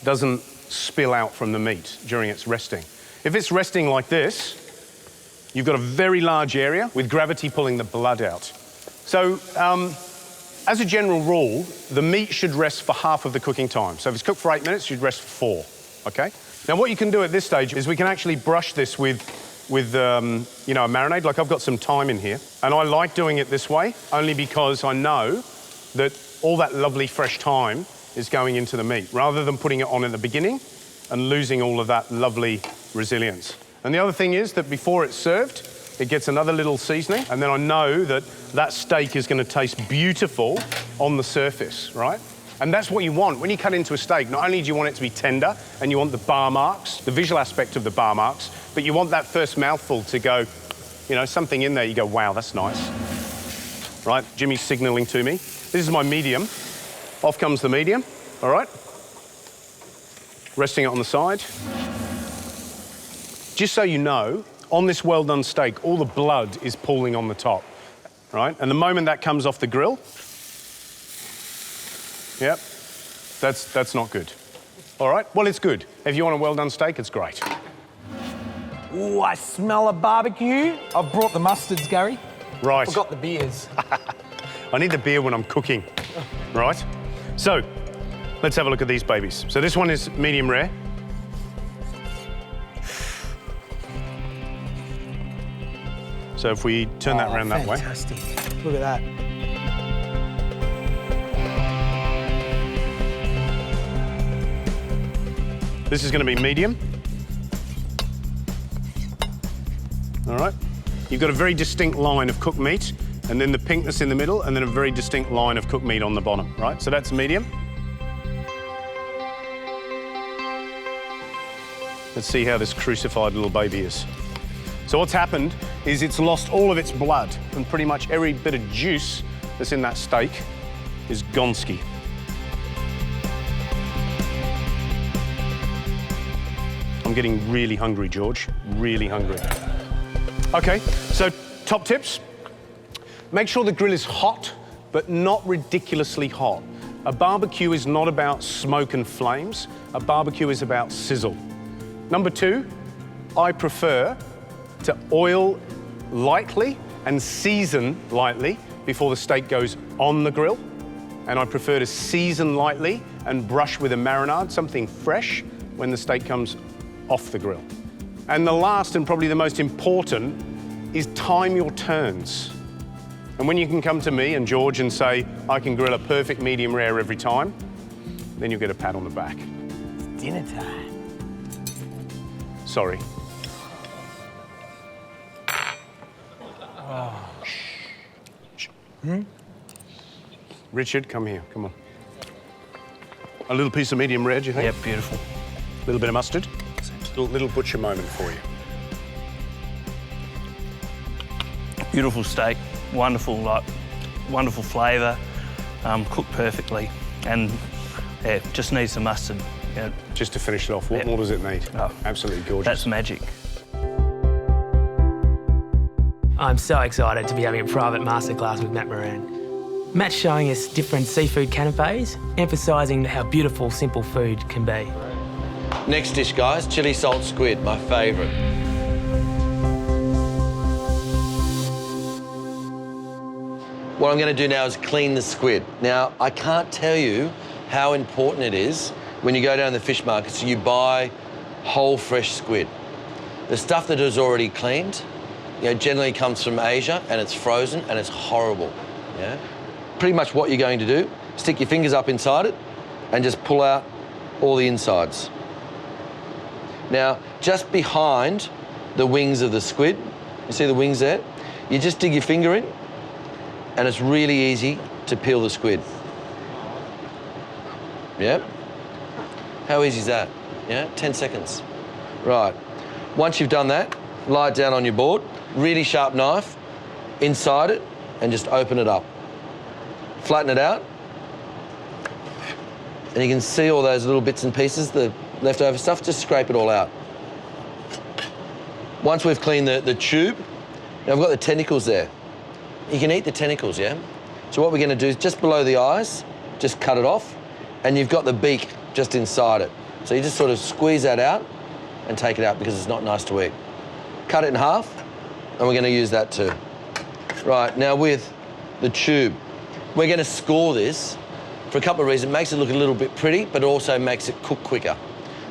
doesn't spill out from the meat during its resting. If it's resting like this, you've got a very large area with gravity pulling the blood out. So, as a general rule, the meat should rest for half of the cooking time. So if it's cooked for 8 minutes, you'd rest for 4, okay? Now, what you can do at this stage is we can actually brush this with you know, a marinade. Like, I've got some thyme in here, and I like doing it this way only because I know that all that lovely fresh thyme is going into the meat, rather than putting it on at the beginning and losing all of that lovely resilience. And the other thing is that before it's served, it gets another little seasoning, and then I know that that steak is going to taste beautiful on the surface, right? And that's what you want. When you cut into a steak, not only do you want it to be tender, and you want the bar marks, the visual aspect of the bar marks, but you want that first mouthful to go, you know, something in there, you go, wow, that's nice. Right, Jimmy's signalling to me. This is my medium. Off comes the medium, all right? Resting it on the side. Just so you know, on this well-done steak, all the blood is pooling on the top, right? And the moment that comes off the grill, yep, that's not good. All right, well, it's good. If you want a well-done steak, it's great. Ooh, I smell a barbecue. I've brought the mustards, Gary. Right. Forgot the beers. I need the beer when I'm cooking, right? So, let's have a look at these babies. So this one is medium rare. So if we turn that around that way. Fantastic. Look at that. This is going to be medium. All right. You've got a very distinct line of cooked meat, and then the pinkness in the middle, and then a very distinct line of cooked meat on the bottom, right? So that's medium. Let's see how this crucified little baby is. So what's happened is it's lost all of its blood, and pretty much every bit of juice that's in that steak is gonski. I'm getting really hungry, George, really hungry. Okay, so top tips. Make sure the grill is hot, but not ridiculously hot. A barbecue is not about smoke and flames. A barbecue is about sizzle. Number 2, I prefer to oil lightly and season lightly before the steak goes on the grill. And I prefer to season lightly and brush with a marinade, something fresh, when the steak comes off the grill. And the last and probably the most important is time your turns. And when you can come to me and George and say, I can grill a perfect medium rare every time, then you'll get a pat on the back. It's dinner time. Sorry. Oh. Richard, come here, come on. A little piece of medium rare, do you think? Yep, beautiful. A little bit of mustard. Little butcher moment for you. Beautiful steak, wonderful, wonderful flavour, cooked perfectly, and yeah, just needs some mustard. Yeah. Just to finish it off, what more does it need? Oh, absolutely gorgeous. That's magic. I'm so excited to be having a private masterclass with Matt Moran. Matt's showing us different seafood canapés, emphasising how beautiful simple food can be. Next dish, guys, chili salt squid, my favourite. What I'm going to do now is clean the squid. Now, I can't tell you how important it is when you go down the fish markets, you buy whole fresh squid. The stuff that is already cleaned, generally comes from Asia and it's frozen and it's horrible. Yeah? Pretty much what you're going to do, stick your fingers up inside it and just pull out all the insides. Now, just behind the wings of the squid, you see the wings there? You just dig your finger in and it's really easy to peel the squid. Yeah? How easy is that? Yeah, 10 seconds. Right. Once you've done that, lie it down on your board, really sharp knife, inside it, and just open it up. Flatten it out. And you can see all those little bits and pieces, the leftover stuff, just scrape it all out. Once we've cleaned the tube, now I've got the tentacles there. You can eat the tentacles, yeah? So what we're gonna do is just below the eyes, just cut it off, and you've got the beak just inside it. So you just sort of squeeze that out and take it out because it's not nice to eat. Cut it in half, and we're gonna use that too. Right, now with the tube, we're gonna score this for a couple of reasons. It makes it look a little bit pretty, but it also makes it cook quicker.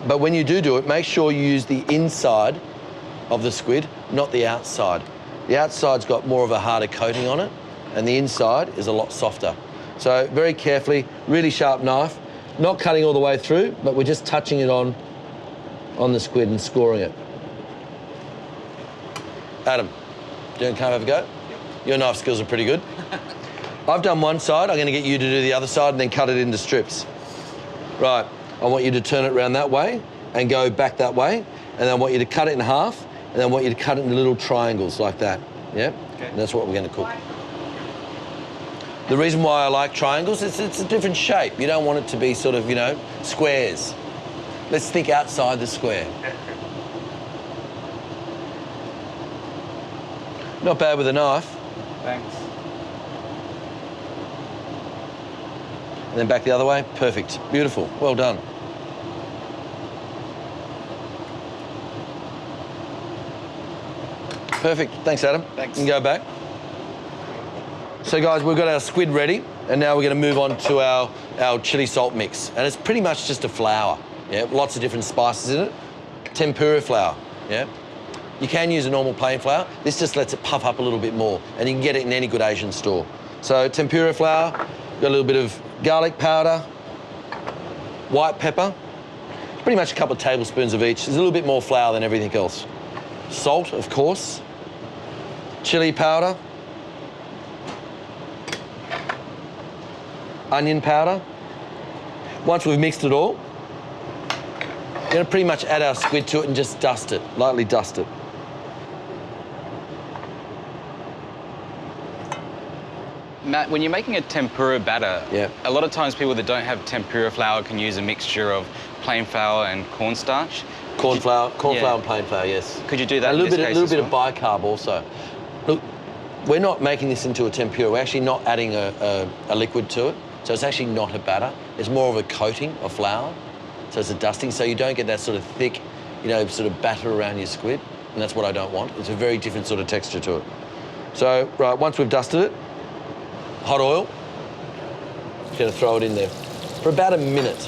But when you do it, make sure you use the inside of the squid, not the outside. The outside's got more of a harder coating on it, and the inside is a lot softer. So very carefully, really sharp knife, not cutting all the way through, but we're just touching it on the squid and scoring it. Adam, do you want to come have a go? Your knife skills are pretty good. I've done one side, I'm going to get you to do the other side and then cut it into strips. Right, I want you to turn it around that way and go back that way, and then I want you to cut it in half, and then I want you to cut it into little triangles like that, yeah? Okay. And that's what we're going to cook. The reason why I like triangles is it's a different shape. You don't want it to be sort of, squares. Let's think outside the square. Not bad with a knife. Thanks. And then back the other way. Perfect. Beautiful. Well done. Perfect. Thanks, Adam. Thanks. You can go back. So, guys, we've got our squid ready, and now we're going to move on to our chili salt mix. And it's pretty much just a flour, yeah? Lots of different spices in it. Tempura flour, yeah? You can use a normal plain flour. This just lets it puff up a little bit more, and you can get it in any good Asian store. So, tempura flour, got a little bit of garlic powder, white pepper, pretty much a couple of tablespoons of each. There's a little bit more flour than everything else. Salt, of course, chili powder, onion powder. Once we've mixed it all, we're going to pretty much add our squid to it and just dust it, lightly dust it. Matt, when you're making a tempura batter, a lot of times people that don't have tempura flour can use a mixture of plain flour and cornstarch. Corn flour and plain flour, yes. Could you do that A little bit of bicarb also. Look, we're not making this into a tempura. We're actually not adding a liquid to it. So it's actually not a batter. It's more of a coating of flour. So it's a dusting. So you don't get that sort of thick, sort of batter around your squid. And that's what I don't want. It's a very different sort of texture to it. So, right, once we've dusted it, hot oil, just going to throw it in there for about a minute.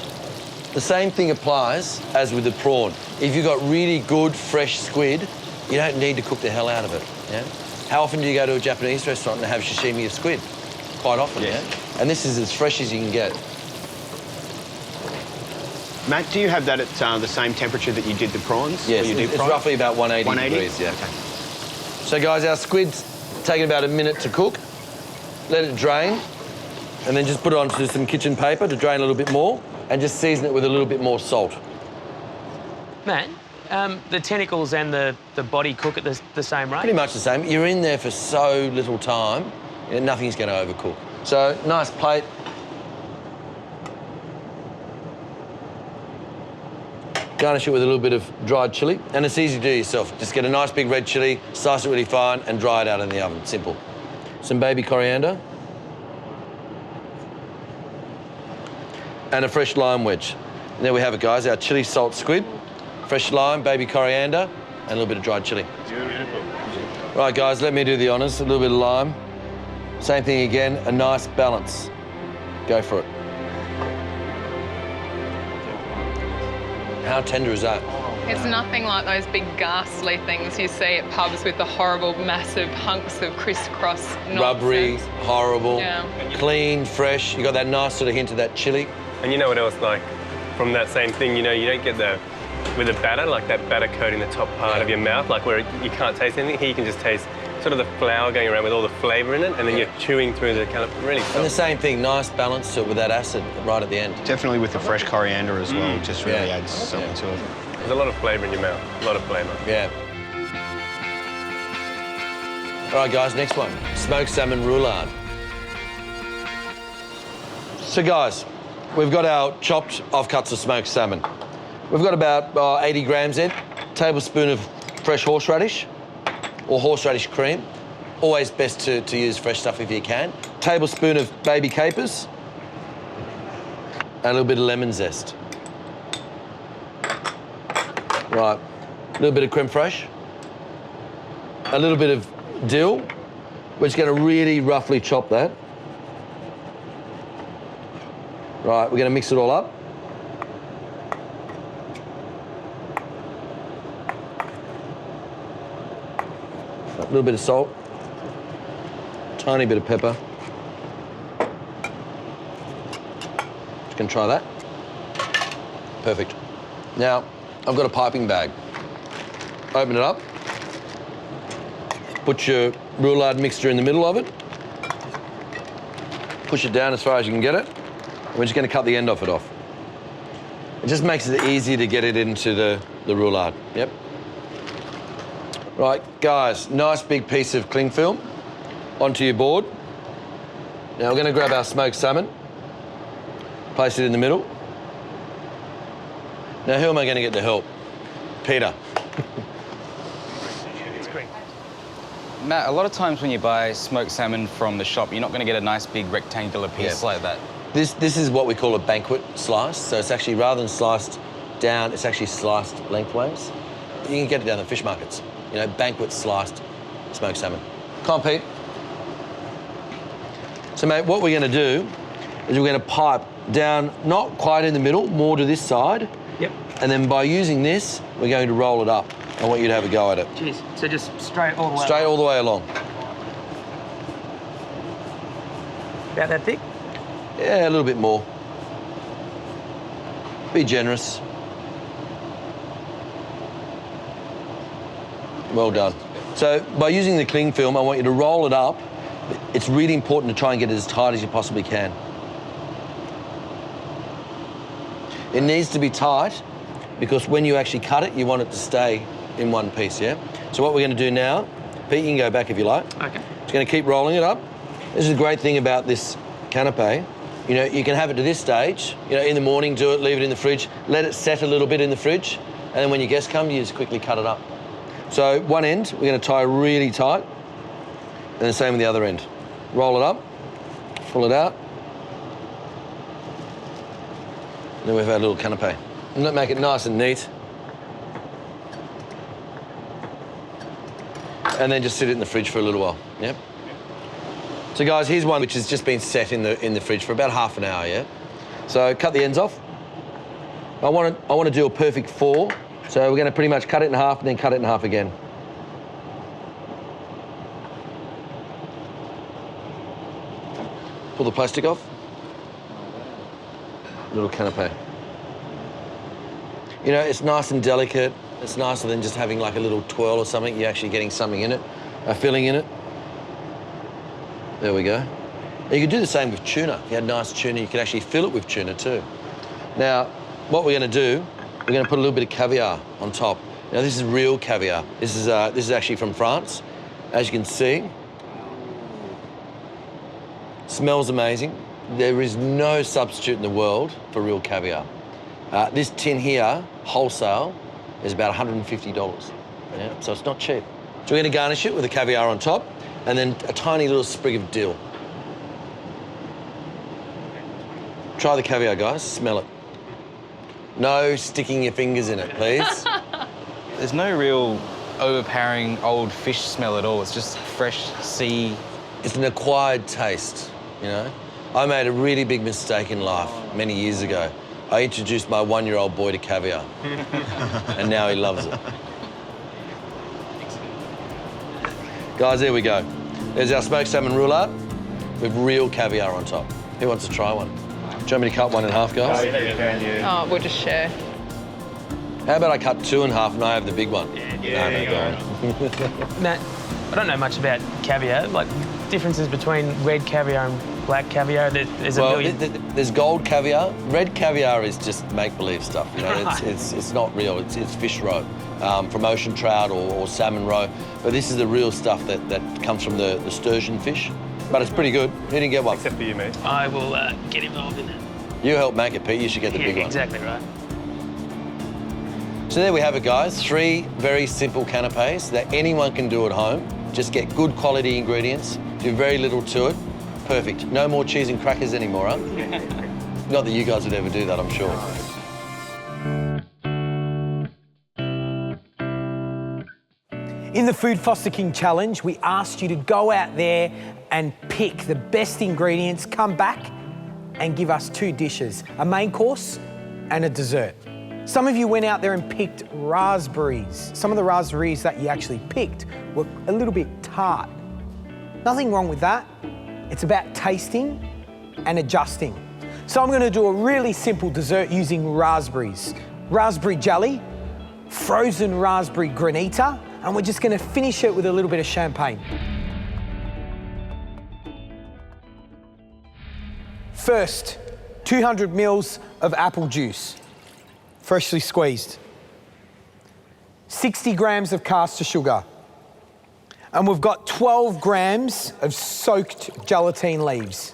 The same thing applies as with the prawn. If you've got really good, fresh squid, you don't need to cook the hell out of it, yeah? How often do you go to a Japanese restaurant and have sashimi of squid? Quite often, yeah? And this is as fresh as you can get. Matt, do you have that at the same temperature that you did the prawns? Yes, it's roughly about 180 degrees, yeah. Okay. So, guys, our squid's taken about a minute to cook. Let it drain, and then just put it onto some kitchen paper to drain a little bit more, and just season it with a little bit more salt. Matt, the tentacles and the body cook at the same rate? Pretty much the same. You're in there for so little time, nothing's going to overcook. So, nice plate. Garnish it with a little bit of dried chilli, and it's easy to do yourself. Just get a nice big red chilli, slice it really fine, and dry it out in the oven. Simple. Some baby coriander. And a fresh lime wedge. And there we have it, guys, our chili salt squid, fresh lime, baby coriander, and a little bit of dried chilli. Beautiful. Right, guys, let me do the honours. A little bit of lime. Same thing again, a nice balance. Go for it. How tender is that? It's nothing like those big ghastly things you see at pubs with the horrible, massive hunks of crisscross nonsense. Rubbery, horrible, Yeah. clean, fresh. You got that nice sort of hint of that chili. And you know what else, like, from that same thing, you know, you don't get with the batter, like that batter coating the top part of your mouth, like where you can't taste anything. Here you can just taste sort of the flour going around with all the flavour in it, and then you're chewing through the kind of really soft. And the same thing, nice balance to it with that acid right at the end. Definitely with the fresh coriander as well, just really adds something to it. There's a lot of flavour in your mouth, a lot of flavour. Yeah. All right, guys, next one. Smoked salmon roulade. So, guys, we've got our chopped offcuts of smoked salmon. We've got about 80 grams in, tablespoon of fresh horseradish or horseradish cream. Always best to use fresh stuff if you can. Tablespoon of baby capers and a little bit of lemon zest. Right, a little bit of creme fraiche, a little bit of dill. We're just going to really roughly chop that. Right, we're going to mix it all up. A little bit of salt, tiny bit of pepper. Just going to try that. Perfect. Now, I've got a piping bag. Open it up. Put your roulade mixture in the middle of it. Push it down as far as you can get it. We're just going to cut the end of it off. It just makes it easier to get it into the roulade. Yep. Right, guys, nice big piece of cling film onto your board. Now we're going to grab our smoked salmon, place it in the middle. Now, who am I going to get to help? Peter. Matt, a lot of times when you buy smoked salmon from the shop, you're not going to get a nice big rectangular piece like that. This is what we call a banquet slice. So it's actually, rather than sliced down, it's actually sliced lengthways. You can get it down the fish markets. You know, banquet sliced smoked salmon. Come on, Pete. So, mate, what we're going to do is we're going to pipe down, not quite in the middle, more to this side. Yep. And then by using this, we're going to roll it up. I want you to have a go at it. Cheers. So just straight all the way Straight all the way along. About that thick? Yeah, a little bit more. Be generous. Well done. So by using the cling film, I want you to roll it up. It's really important to try and get it as tight as you possibly can. It needs to be tight because when you actually cut it, you want it to stay in one piece, yeah? So what we're going to do now, Pete, you can go back if you like. Okay. Just going to keep rolling it up. This is the great thing about this canapé. You know, you can have it to this stage, you know, in the morning, do it, leave it in the fridge, let it set a little bit in the fridge, and then when your guests come, you just quickly cut it up. So one end, we're going to tie really tight, and the same with the other end. Roll it up, pull it out, and then we've had a little canapé. And let's make it nice and neat. And then just sit it in the fridge for a little while, yep. So guys, here's one which has just been set in the fridge for about half an hour, yeah? So cut the ends off. I want to do a perfect 4, so we're going to pretty much cut it in half and then cut it in half again. Pull the plastic off. Little canapé. You know, it's nice and delicate. It's nicer than just having like a little twirl or something. You're actually getting something in it, a filling in it. There we go. And you could do the same with tuna. If you had nice tuna, you could actually fill it with tuna too. Now, what we're going to do, we're going to put a little bit of caviar on top. Now, this is real caviar. This is actually from France. As you can see, smells amazing. There is no substitute in the world for real caviar. This tin here, wholesale, is about $150. Yeah, so it's not cheap. So we're going to garnish it with the caviar on top and then a tiny little sprig of dill. Try the caviar, guys. Smell it. No sticking your fingers in it, please. There's no real overpowering old fish smell at all. It's just fresh sea It's an acquired taste, you know? I made a really big mistake in life many years ago. I introduced my 1-year-old boy to caviar, and now he loves it. Guys, there we go. There's our smoked salmon roulade with real caviar on top. Who wants to try one? Do you want me to cut one in half, guys? Oh, we'll just share. How about I cut 2 in half and I have the big one? Yeah, go. Matt, I don't know much about caviar. Like, differences between red caviar and black caviar? There's a million. There's gold caviar. Red caviar is just make-believe stuff. You know, Right. it's not real. It's fish roe from ocean trout or salmon roe. But this is the real stuff that comes from the sturgeon fish. But it's pretty good. You didn't get one. Except for you, mate. I will get involved in that. You helped make it, Pete. You should get the big one. Exactly right. So there we have it, guys. 3 very simple canapés that anyone can do at home. Just get good quality ingredients, do very little to it. Perfect. No more cheese and crackers anymore, huh? Not that you guys would ever do that, I'm sure. In the Food Foster King Challenge, we asked you to go out there and pick the best ingredients, come back and give us 2 dishes, a main course and a dessert. Some of you went out there and picked raspberries. Some of the raspberries that you actually picked were a little bit tart. Nothing wrong with that. It's about tasting and adjusting. So I'm going to do a really simple dessert using raspberries. Raspberry jelly, frozen raspberry granita, and we're just going to finish it with a little bit of champagne. First, 200 mils of apple juice, freshly squeezed. 60 grams of caster sugar. And we've got 12 grams of soaked gelatine leaves.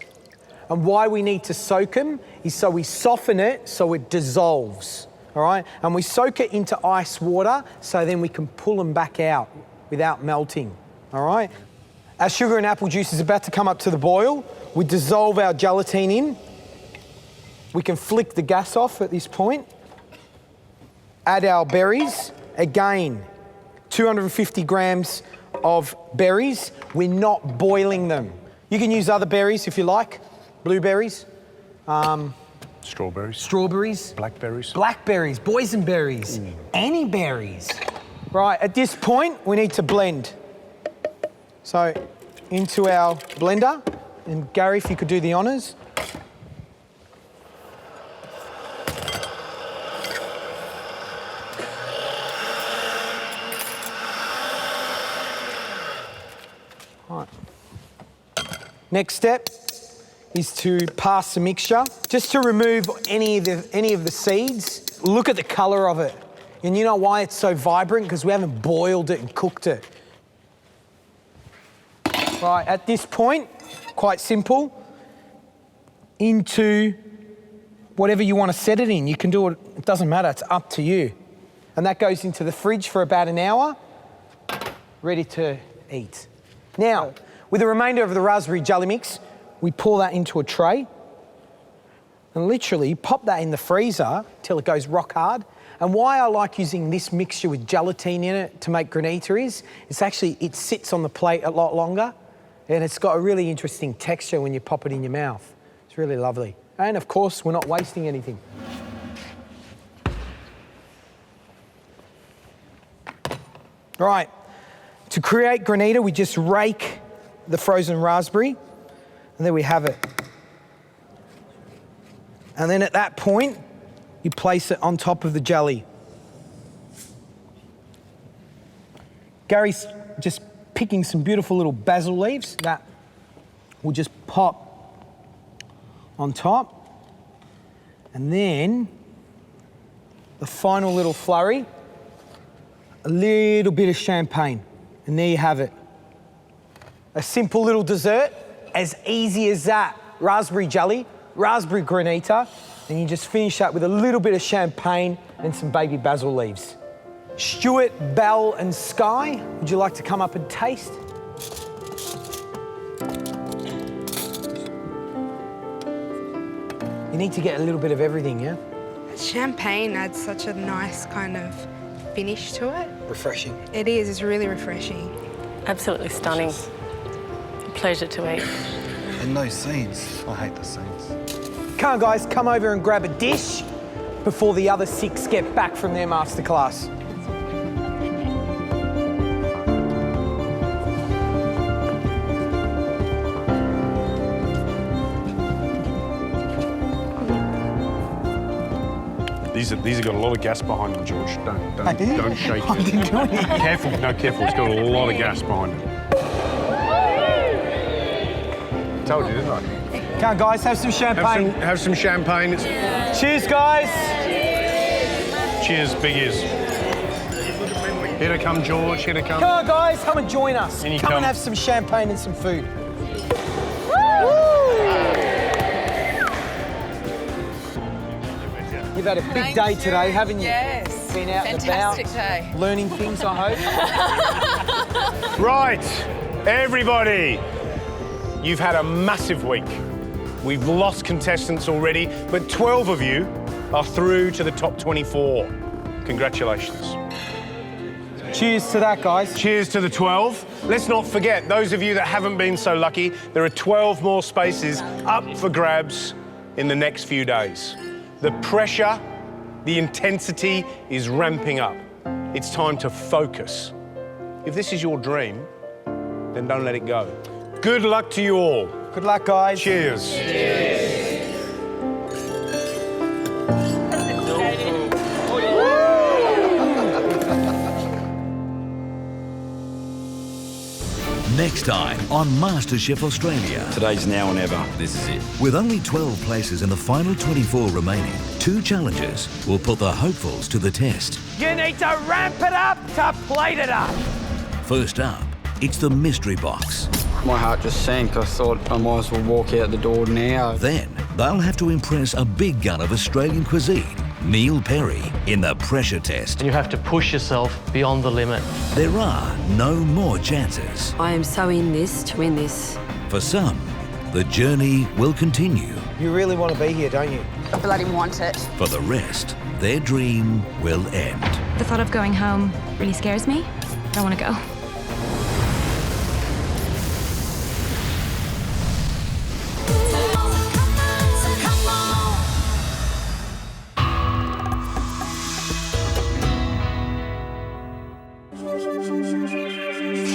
And why we need to soak them is so we soften it so it dissolves, all right? And we soak it into ice water so then we can pull them back out without melting, all right? Our sugar and apple juice is about to come up to the boil. We dissolve our gelatine in. We can flick the gas off at this point. Add our berries. Again, 250 grams of berries. We're not boiling them. You can use other berries if you like. Blueberries. Strawberries. Strawberries. Blackberries. Blackberries, boysenberries, any berries. Right, at this point, we need to blend. So, into our blender. And Gary, if you could do the honours. Right. Next step is to pass the mixture, just to remove any of the seeds. Look at the colour of it. And you know why it's so vibrant? Because we haven't boiled it and cooked it. Right, at this point, quite simple, into whatever you want to set it in. You can do it, it doesn't matter, it's up to you. And that goes into the fridge for about an hour, ready to eat. Now, with the remainder of the raspberry jelly mix, we pour that into a tray and literally pop that in the freezer till it goes rock hard. And why I like using this mixture with gelatine in it to make granita is, it sits on the plate a lot longer and it's got a really interesting texture when you pop it in your mouth. It's really lovely. And of course, we're not wasting anything. Right, to create granita, we just rake the frozen raspberry, and there we have it. And then at that point, you place it on top of the jelly. Gary's just picking some beautiful little basil leaves that will just pop on top. And then the final little flurry, a little bit of champagne. And there you have it. A simple little dessert, as easy as that. Raspberry jelly, raspberry granita, and you just finish that with a little bit of champagne and some baby basil leaves. Stuart, Belle and Sky, would you like to come up and taste? You need to get a little bit of everything, yeah? Champagne adds such a nice kind of finish to it. Refreshing. It is, it's really refreshing. Absolutely stunning. pleasure to eat. And those scenes, I hate the scenes. Come on, guys, come over and grab a dish before the other 6 get back from their masterclass. These have got a lot of gas behind them, George. Don't shake I didn't it. do anything. Careful, no, careful. It's got a lot of gas behind it. Told you, didn't I? Come on, guys, have some champagne. Have some champagne. Cheers, guys. Cheers, big ears. Here to come, George. Here to come. Come on, guys, come and join us. In you Come come. and have some champagne and some food. You've had a big day today, haven't you? Yes. Been out and about. Fantastic day. Learning things, I hope. Right, everybody. You've had a massive week. We've lost contestants already, but 12 of you are through to the top 24. Congratulations. Cheers to that, guys. Cheers to the 12. Let's not forget, those of you that haven't been so lucky, there are 12 more spaces up for grabs in the next few days. The pressure, the intensity is ramping up. It's time to focus. If this is your dream, then don't let it go. Good luck to you all. Good luck, guys. Cheers. Cheers. Next time on MasterChef Australia. Today's now or never. This is it. With only 12 places in the final 24 remaining, 2 challenges will put the hopefuls to the test. You need to ramp it up to plate it up. First up, it's the mystery box. My heart just sank. I thought I might as well walk out the door now. Then they'll have to impress a big gun of Australian cuisine, Neil Perry, in the pressure test. You have to push yourself beyond the limit. There are no more chances. I am so in this to win this. For some, the journey will continue. You really want to be here, don't you? I bloody want it. For the rest, their dream will end. The thought of going home really scares me. I don't want to go.